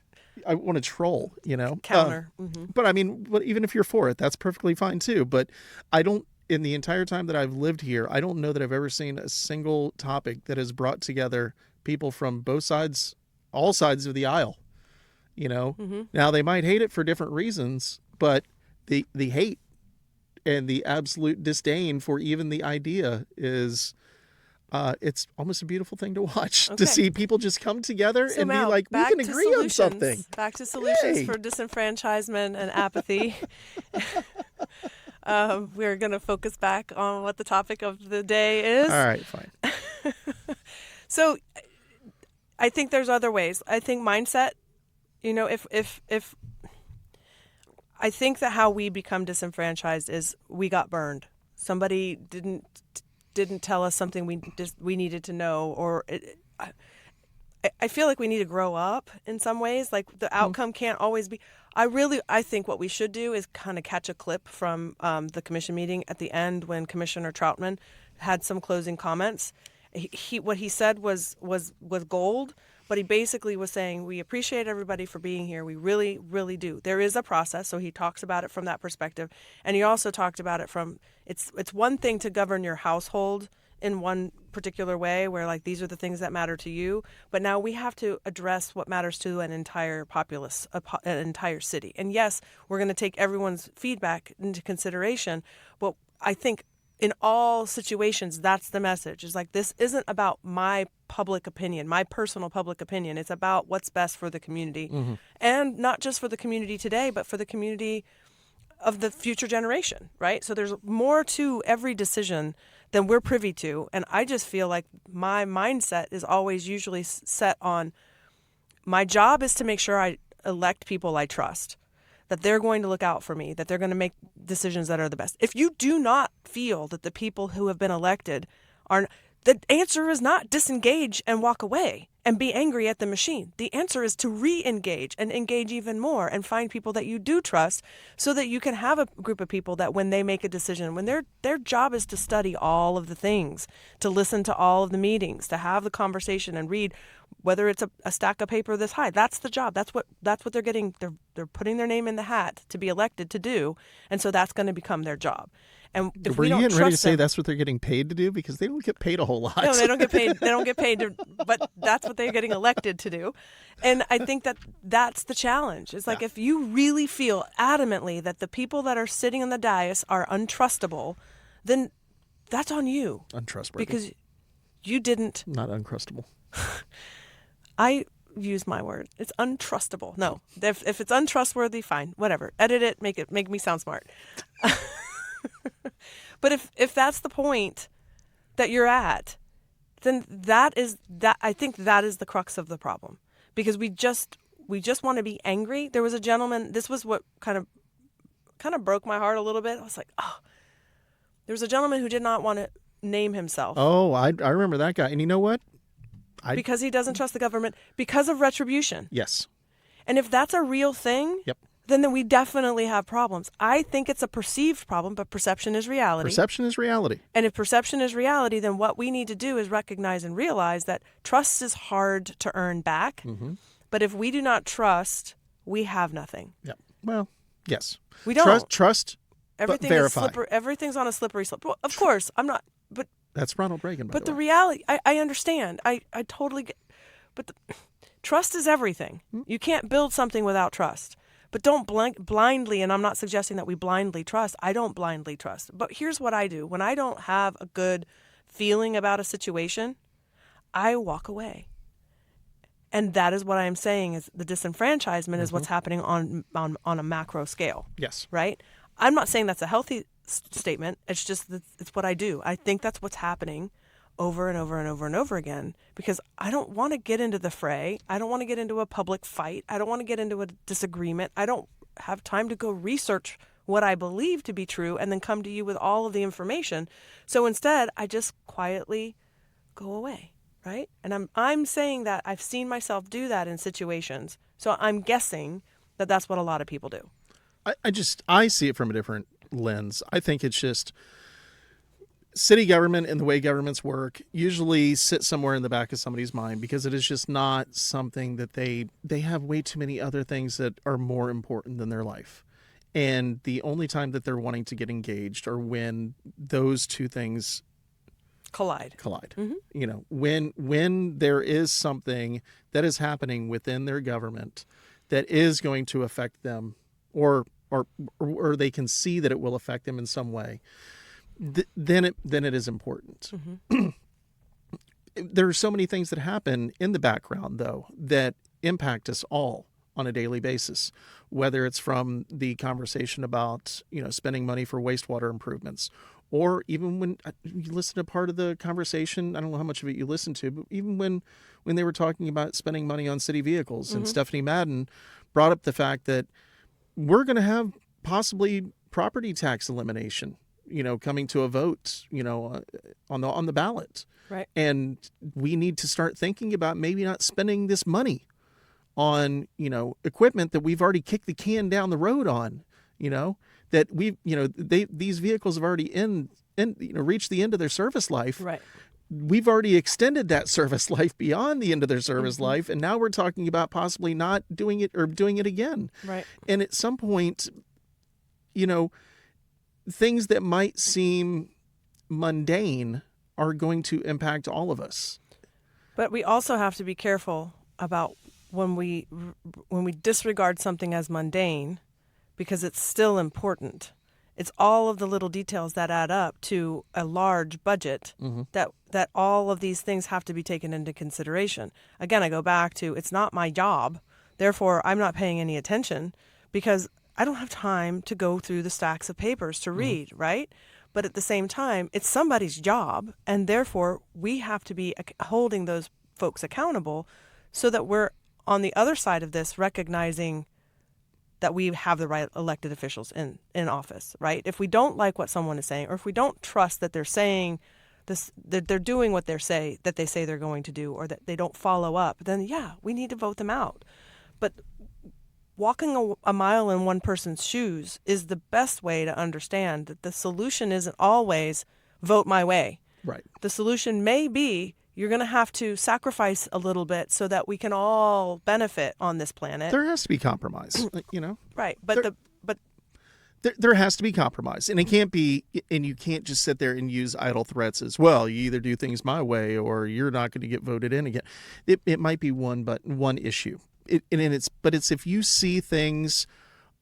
I want to troll, counter. But I mean, but even if you're for it, that's perfectly fine too. But I don't, in the entire time that I've lived here, I don't know that I've ever seen a single topic that has brought together people from both sides, all sides of the aisle. Now they might hate it for different reasons, but the hate and the absolute disdain for even the idea is, it's almost a beautiful thing to watch, Okay. to see people just come together So and be Mal, like, we back can to agree on solutions. something. Back to solutions Yay. for disenfranchisement and apathy. We're going to focus back on what the topic of the day is. All right, fine. So I think there's other ways. I think mindset, if I think that how we become disenfranchised is we got burned. Somebody didn't tell us something we needed to know, or I feel like we need to grow up in some ways. Like the outcome can't always be. I think what we should do is kind of catch a clip from the commission meeting at the end when Commissioner Troutman had some closing comments. What he said was gold, but he basically was saying, we appreciate everybody for being here. We really, really do. There is a process, so he talks about it from that perspective. And he also talked about it from, it's one thing to govern your household in one particular way where like these are the things that matter to you, but now we have to address what matters to an entire populace, an entire city. And yes, we're going to take everyone's feedback into consideration, but I think in all situations, that's the message. It's like, this isn't about my public opinion, my personal public opinion. It's about what's best for the community. And not just for the community today, but for the community of the future generation, right? So there's more to every decision than we're privy to. And I just feel like my mindset is always usually set on, my job is to make sure I elect people I trust, that they're going to look out for me, that they're going to make decisions that are the best. If you do not feel that the people who have been elected are, the answer is not disengage and walk away and be angry at the machine. The answer is to re-engage and engage even more and find people that you do trust so that you can have a group of people that when they make a decision, when their job is to study all of the things, to listen to all of the meetings, to have the conversation and read, whether it's a stack of paper this high, that's the job. That's what they're getting. They're putting their name in the hat to be elected to do, and so that's going to become their job. And if Were we you don't getting ready to trust say them, that's what they're getting paid to do? Because they don't get paid a whole lot. no, they don't get paid. They don't get paid, but that's what they're getting elected to do. And I think that's the challenge. It's like, if you really feel adamantly that the people that are sitting on the dais are untrustable, then that's on you. Untrustworthy. Because you didn't. Not uncrustable. I use my word. It's untrustable. No, if it's untrustworthy, fine, whatever. Edit it, make me sound smart. But if that's the point that you're at, then I think that is the crux of the problem, because we just want to be angry. There was a gentleman. This was what kind of broke my heart a little bit. I was like, oh, there was a gentleman who did not want to name himself. Oh, I remember that guy. And you know what? Because he doesn't trust the government because of retribution. Yes. And if that's a real thing, Yep. then we definitely have problems. I think it's a perceived problem, but perception is reality. Perception is reality. And if perception is reality, then what we need to do is recognize and realize that trust is hard to earn back. Mm-hmm. But if we do not trust, we have nothing. Yep. Well, yes. We don't. Trust, Everything but is verify. slippery. Everything's on a slippery slope. Well, of course, I'm not. But That's Ronald Reagan, by but the the way. reality, I understand. I totally get. But trust is everything. You can't build something without trust. But don't blindly, and I'm not suggesting that we blindly trust. I don't blindly trust. But here's what I do. When I don't have a good feeling about a situation, I walk away. And that is what I'm saying is the disenfranchisement is what's happening on a macro scale. Yes. Right? I'm not saying that's a healthy statement. It's just that it's what I do. I think that's what's happening over and over and over and over again because I don't want to get into the fray. I don't want to get into a public fight. I don't want to get into a disagreement. I don't have time to go research what I believe to be true and then come to you with all of the information. So instead, I just quietly go away. Right? And I'm saying that I've seen myself do that in situations. So I'm guessing that that's what a lot of people do. I see it from a different lens. I think it's just city government and the way governments work usually sit somewhere in the back of somebody's mind because it is just not something that they have way too many other things that are more important than their life. And the only time that they're wanting to get engaged are when those two things collide. Mm-hmm. You know, when there is something that is happening within their government that is going to affect them or they can see that it will affect them in some way, then it is important. Mm-hmm. There are so many things that happen in the background, though, that impact us all on a daily basis, whether it's from the conversation about, spending money for wastewater improvements, or even when you listen to part of the conversation, I don't know how much of it you listen to, but even when they were talking about spending money on city vehicles, and Stephanie Madden brought up the fact that we're going to have possibly property tax elimination, coming to a vote, on the ballot. Right. And we need to start thinking about maybe not spending this money on, equipment that we've already kicked the can down the road on, that these vehicles have already reached the end of their service life. Right. We've already extended that service life beyond the end of their service life. And now we're talking about possibly not doing it or doing it again. Right. And at some point, things that might seem mundane are going to impact all of us. But we also have to be careful about when we disregard something as mundane, because it's still important. It's all of the little details that add up to a large budget that all of these things have to be taken into consideration. Again, I go back to it's not my job. Therefore, I'm not paying any attention because I don't have time to go through the stacks of papers to read, right? But at the same time, it's somebody's job, and therefore we have to be holding those folks accountable so that we're on the other side of this recognizing that we have the right elected officials in office, right? If we don't like what someone is saying, or if we don't trust that they're saying this, that they're doing what they say they're going to do, or that they don't follow up, then yeah, we need to vote them out. But walking a mile in one person's shoes is the best way to understand that the solution isn't always vote my way. Right. The solution may be you're going to have to sacrifice a little bit so that we can all benefit on this planet. There has to be compromise, Right. But there has to be compromise, and it can't be, and you can't just sit there and use idle threats as well. You either do things my way or you're not going to get voted in again. It might be one issue. It's if you see things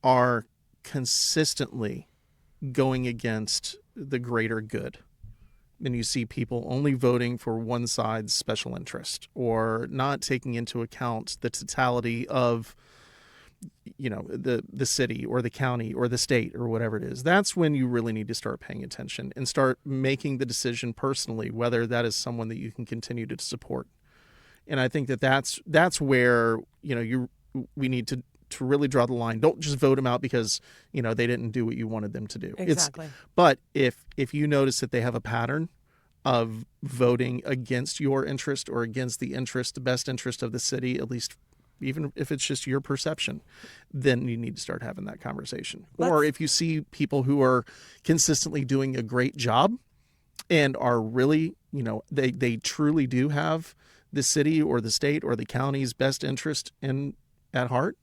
are consistently going against the greater good, then you see people only voting for one side's special interest or not taking into account the totality of, the city or the county or the state or whatever it is. That's when you really need to start paying attention and start making the decision personally whether that is someone that you can continue to support. And I think that's where, we need to really draw the line. Don't just vote them out because, they didn't do what you wanted them to do. Exactly. But if you notice that they have a pattern of voting against your interest or against the best interest of the city, at least even if it's just your perception, then you need to start having that conversation. Or if you see people who are consistently doing a great job and are really, they truly do have the city or the state or the county's best interest at heart,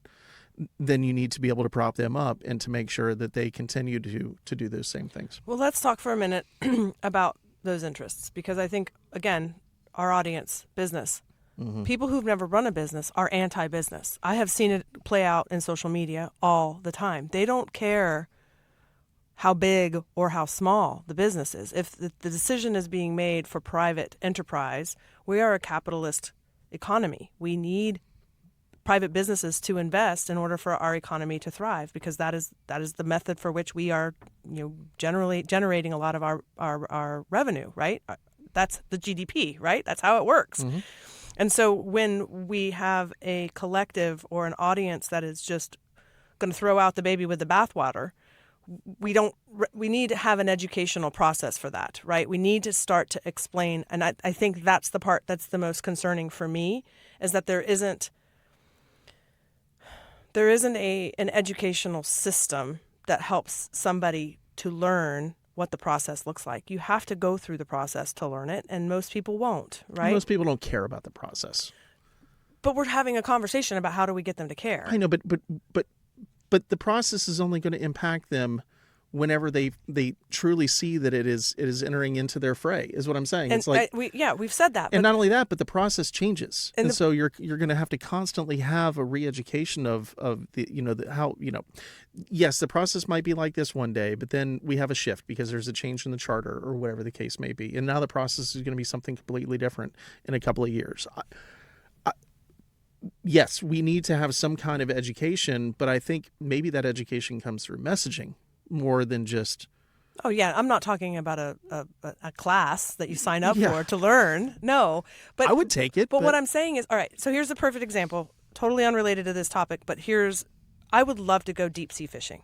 then you need to be able to prop them up and to make sure that they continue to do those same things. Well, let's talk for a minute about those interests, because I think, again, our audience, business, People who've never run a business are anti-business. I have seen it play out in social media all the time. They don't care how big or how small the business is. If the decision is being made for private enterprise, we are a capitalist economy. We need private businesses to invest in order for our economy to thrive, because that is the method for which we are, generally generating a lot of our revenue, right? That's the GDP, right? That's how it works. And so when we have a collective or an audience that is just going to throw out the baby with the bathwater, we need to have an educational process for that, right? We need to start to explain. And I think that's the part that's the most concerning for me, is that there isn't an educational system that helps somebody to learn what the process looks like. You have to go through the process to learn it, and most people won't, right? Most people don't care about the process. But we're having a conversation about how do we get them to care. I know, but the process is only going to impact them whenever they truly see that it is entering into their fray, is what I'm saying. And it's like we've said that. And not only that, but the process changes. And so you're going to have to constantly have a re-education of the yes, the process might be like this one day, but then we have a shift because there's a change in the charter or whatever the case may be. And now the process is going to be something completely different in a couple of years. Yes, we need to have some kind of education, but I think maybe that education comes through messaging more than just... Oh, yeah. I'm not talking about a class that you sign up for to learn. No. But I would take it. But what I'm saying is, all right, so here's a perfect example, totally unrelated to this topic, but I would love to go deep sea fishing,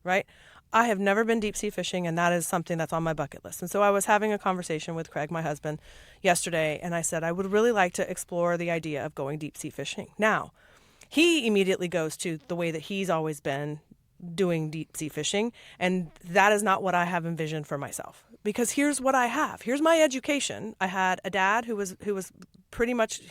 right? I have never been deep sea fishing, and that is something that's on my bucket list. And so I was having a conversation with Craig, my husband, yesterday, and I said, I would really like to explore the idea of going deep sea fishing. Now, he immediately goes to the way that he's always been doing deep sea fishing, and that is not what I have envisioned for myself. Because here's what I have. Here's my education. I had a dad who was pretty much,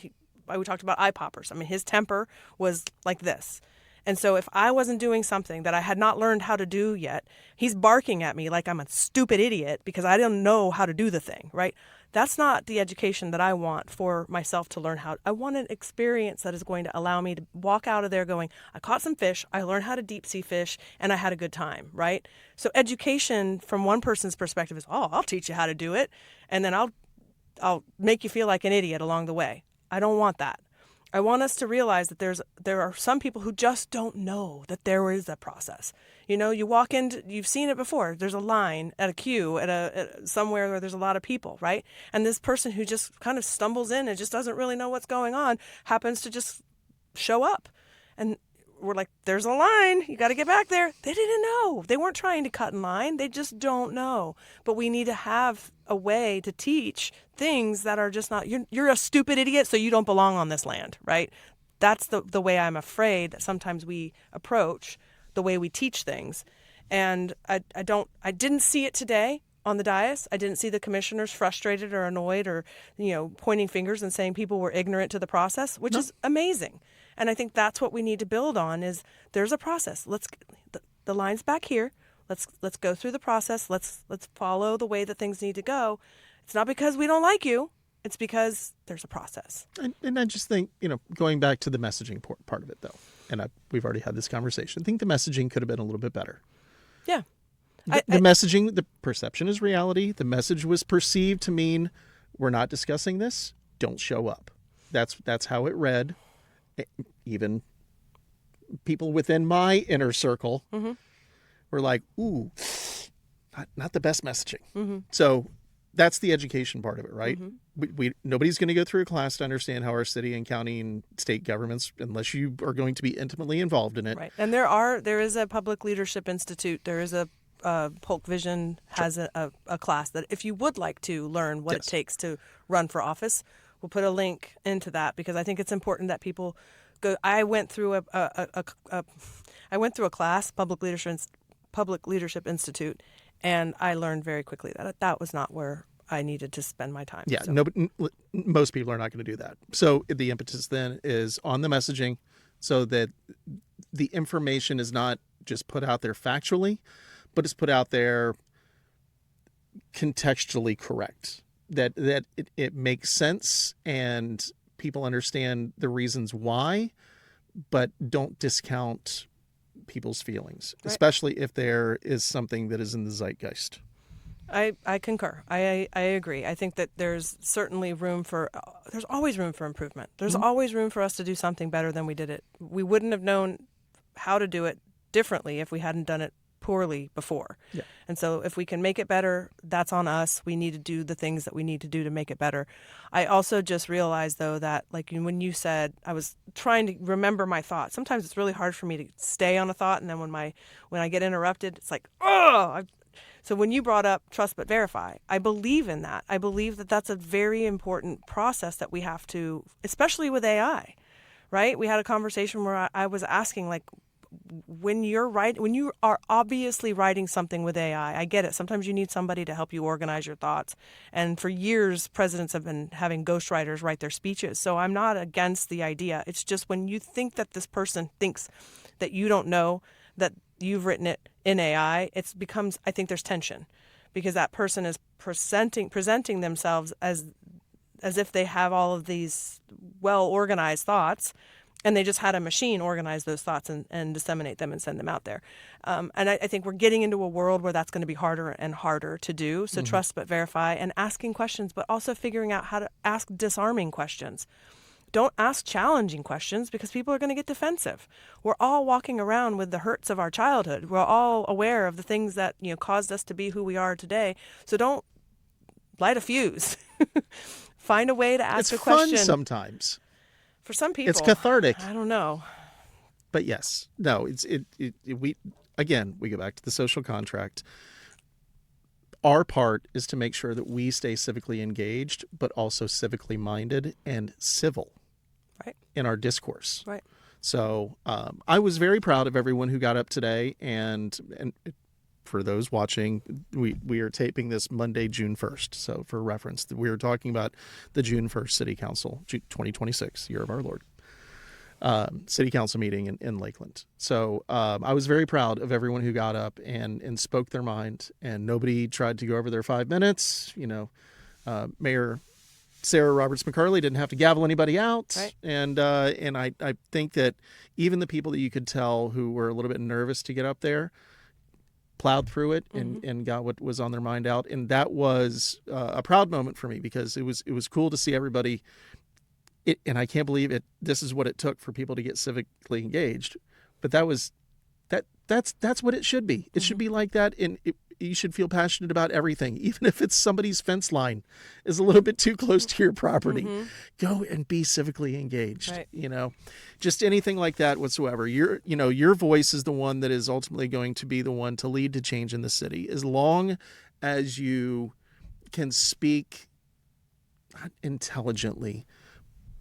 we talked about eye poppers. I mean, his temper was like this. And so if I wasn't doing something that I had not learned how to do yet, he's barking at me like I'm a stupid idiot because I didn't know how to do the thing, right? That's not the education that I want for myself to learn how. I want an experience that is going to allow me to walk out of there going, I caught some fish, I learned how to deep sea fish, and I had a good time, right? So education from one person's perspective is, I'll teach you how to do it, and then I'll make you feel like an idiot along the way. I don't want that. I want us to realize that there are some people who just don't know that there is a process. You walk in, you've seen it before. There's a line at a queue at somewhere where there's a lot of people, right? And this person who just kind of stumbles in and just doesn't really know what's going on happens to just show up. And we're like, there's a line. You got to get back there. They didn't know. They weren't trying to cut in line. They just don't know. But we need to have a way to teach things that are just not, you're a stupid idiot, so you don't belong on this land, right? That's the way I'm afraid that sometimes we approach the way we teach things. And I didn't see it today on the dais. I didn't see the commissioners frustrated or annoyed or, pointing fingers and saying people were ignorant to the process, which is amazing. And I think that's what we need to build on is there's a process. The line's back here. Let's go through the process. Let's follow the way that things need to go. It's not because we don't like you. It's because there's a process. And I just think, going back to the messaging part of it, though, and we've already had this conversation, I think the messaging could have been a little bit better. Yeah. The messaging, the perception is reality. The message was perceived to mean we're not discussing this. Don't show up. That's how it read. Even people within my inner circle were like, ooh, not the best messaging. Mm-hmm. So that's the education part of it, right? Mm-hmm. Nobody's going to go through a class to understand how our city and county and state governments, unless you are going to be intimately involved in it. Right. And there is a Public Leadership Institute. There is a Polk Vision has a class that if you would like to learn what it takes to run for office, we'll put a link into that because I think it's important that people go. I went through a class, Public Leadership Institute, and I learned very quickly that was not where I needed to spend my time. Yeah, so. Most people are not going to do that. So the impetus then is on the messaging so that the information is not just put out there factually, but it's put out there contextually correct. That it makes sense and people understand the reasons why, but don't discount people's feelings, Right. especially if there is something that is in the zeitgeist. I concur. I agree. I think that there's certainly there's always room for improvement. There's always room for us to do something better than we did it. We wouldn't have known how to do it differently if we hadn't done it poorly before. Yeah. And so if we can make it better, that's on us. We need to do the things that we need to do to make it better. I also just realized, though, that like when you said, I was trying to remember my thoughts. Sometimes it's really hard for me to stay on a thought, and then when I get interrupted, it's like, oh. So when you brought up trust but verify, I believe in that. I believe that that's a very important process that we have to, especially with AI, right? We had a conversation where I was asking, like, when you are obviously writing something with AI, I get it. Sometimes you need somebody to help you organize your thoughts. And for years, presidents have been having ghostwriters write their speeches. So I'm not against the idea. It's just when you think that this person thinks that you don't know that you've written it in AI, I think there's tension, because that person is presenting themselves as if they have all of these well-organized thoughts, and they just had a machine organize those thoughts and disseminate them and send them out there. And I think we're getting into a world where that's going to be harder and harder to do. So trust but verify, and asking questions, but also figuring out how to ask disarming questions. Don't ask challenging questions, because people are going to get defensive. We're all walking around with the hurts of our childhood. We're all aware of the things that caused us to be who we are today. So don't light a fuse. Find a way to ask a question. It's fun sometimes. For some people, It's cathartic. I don't know. But yes, no, we go back to the social contract. Our part is to make sure that we stay civically engaged, but also civically minded and civil, right, in our discourse. Right. So I was very proud of everyone who got up today, and for those watching, we are taping this Monday, June 1st. So for reference, we were talking about the June 1st City Council, 2026, year of our Lord, City Council meeting in Lakeland. So I was very proud of everyone who got up and spoke their mind, and nobody tried to go over their 5 minutes. Mayor Sarah Roberts McCarley didn't have to gavel anybody out. Right. And I think that even the people that you could tell who were a little bit nervous to get up there plowed through it and got what was on their mind out. And that was a proud moment for me, because it was cool to see everybody. And I can't believe it. This is what it took for people to get civically engaged. But that's what it should be. It should be like that. And you should feel passionate about everything, even if it's somebody's fence line is a little bit too close to your property. Go and be civically engaged. Right. Just anything like that whatsoever. Your voice is the one that is ultimately going to be the one to lead to change in the city. As long as you can speak not intelligently,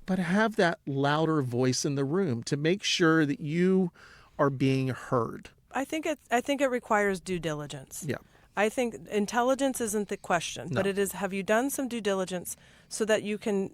but have that louder voice in the room to make sure that you are being heard. I think it requires due diligence. Yeah. I think intelligence isn't the question, but No. it is, have you done some due diligence so that you can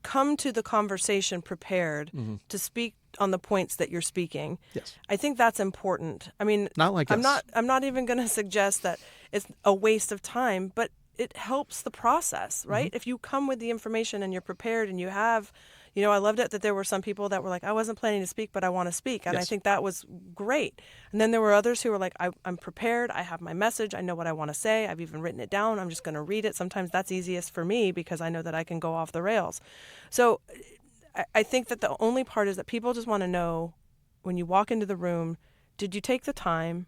come to the conversation prepared to speak on the points that you're speaking? Yes. I think that's important. I mean, Not like I'm us. not even going to suggest that it's a waste of time, but it helps the process, right? If you come with the information and you're prepared and you have, I loved it that there were some people that were like, I wasn't planning to speak, but I want to speak. And I Yes. think that was great. And then there were others who were like, I'm prepared. I have my message. I know what I want to say. I've even written it down. I'm just going to read it. Sometimes that's easiest for me because I know that I can go off the rails. So I think that the only part is that people just want to know, when you walk into the room, did you take the time,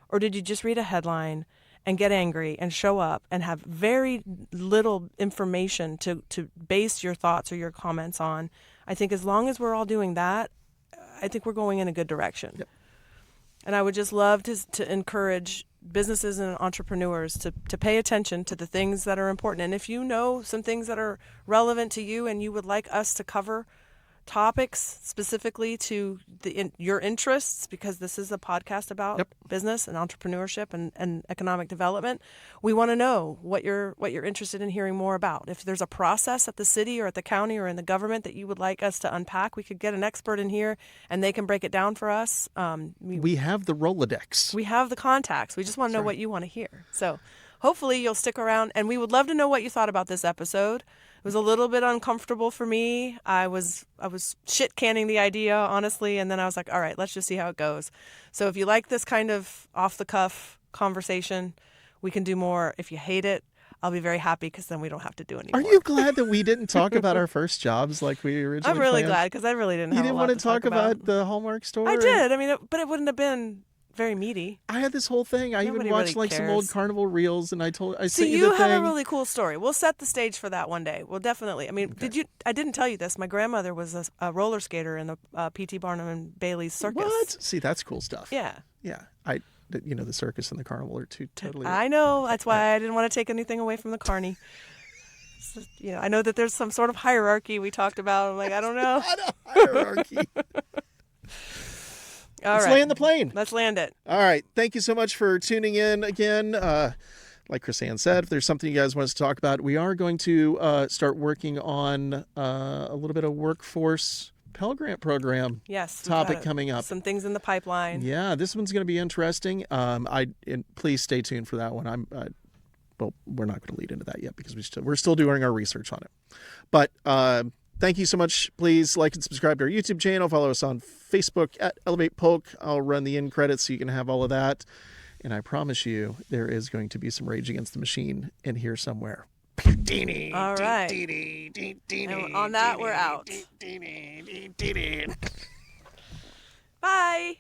or did you just read a headline and get angry and show up and have very little information to base your thoughts or your comments on? I think as long as we're all doing that, I think we're going in a good direction. Yep. And I would just love to encourage businesses and entrepreneurs to pay attention to the things that are important. And if you know some things that are relevant to you and you would like us to cover topics specifically to your interests, because this is a podcast about business and entrepreneurship and economic development, we want to know what you're interested in hearing more about. If there's a process at the city or at the county or in the government that you would like us to unpack, we could get an expert in here and they can break it down for us. We have the Rolodex. We have the contacts. We just want to know what you want to hear. So hopefully you'll stick around, and we would love to know what you thought about this episode. It was a little bit uncomfortable for me. I was shit canning the idea, honestly, and then I was like, all right, let's just see how it goes. So if you like this kind of off the cuff conversation, we can do more. If you hate it, I'll be very happy because then we don't have to do anymore. Are you glad that we didn't talk about our first jobs like we originally I'm really planned? glad because I really didn't You have didn't a lot want to talk about about the Hallmark store? I did. I mean, but it wouldn't have been very meaty. I had this whole thing. I Nobody even watched really some old cares. carnival reels, and I So sent you you the have thing. a really cool story. We'll set the stage for that one day. We'll definitely. I mean, I didn't tell you this. My grandmother was a roller skater in the P.T. Barnum and Bailey's circus. What? See, that's cool stuff. Yeah. Yeah. The circus and the carnival are two totally. I know. That's why I didn't want to take anything away from the carny. So, I know that there's some sort of hierarchy we talked about. I'm like, I don't know. Not a hierarchy. Let's land the plane. Let's land it. All right. Thank you so much for tuning in again. Like Chrissanne said, if there's something you guys want us to talk about, we are going to start working on a little bit of workforce Pell Grant program Yes. topic coming up. Some things in the pipeline. Yeah, this one's going to be interesting. Please stay tuned for that one. Well, we're not going to lead into that yet because we're still doing our research on it. But thank you so much. Please like and subscribe to our YouTube channel. Follow us on Facebook at ElevatePolk. I'll run the end credits so you can have all of that. And I promise you, there is going to be some Rage Against the Machine in here somewhere. All right. And on that, we're out. Bye.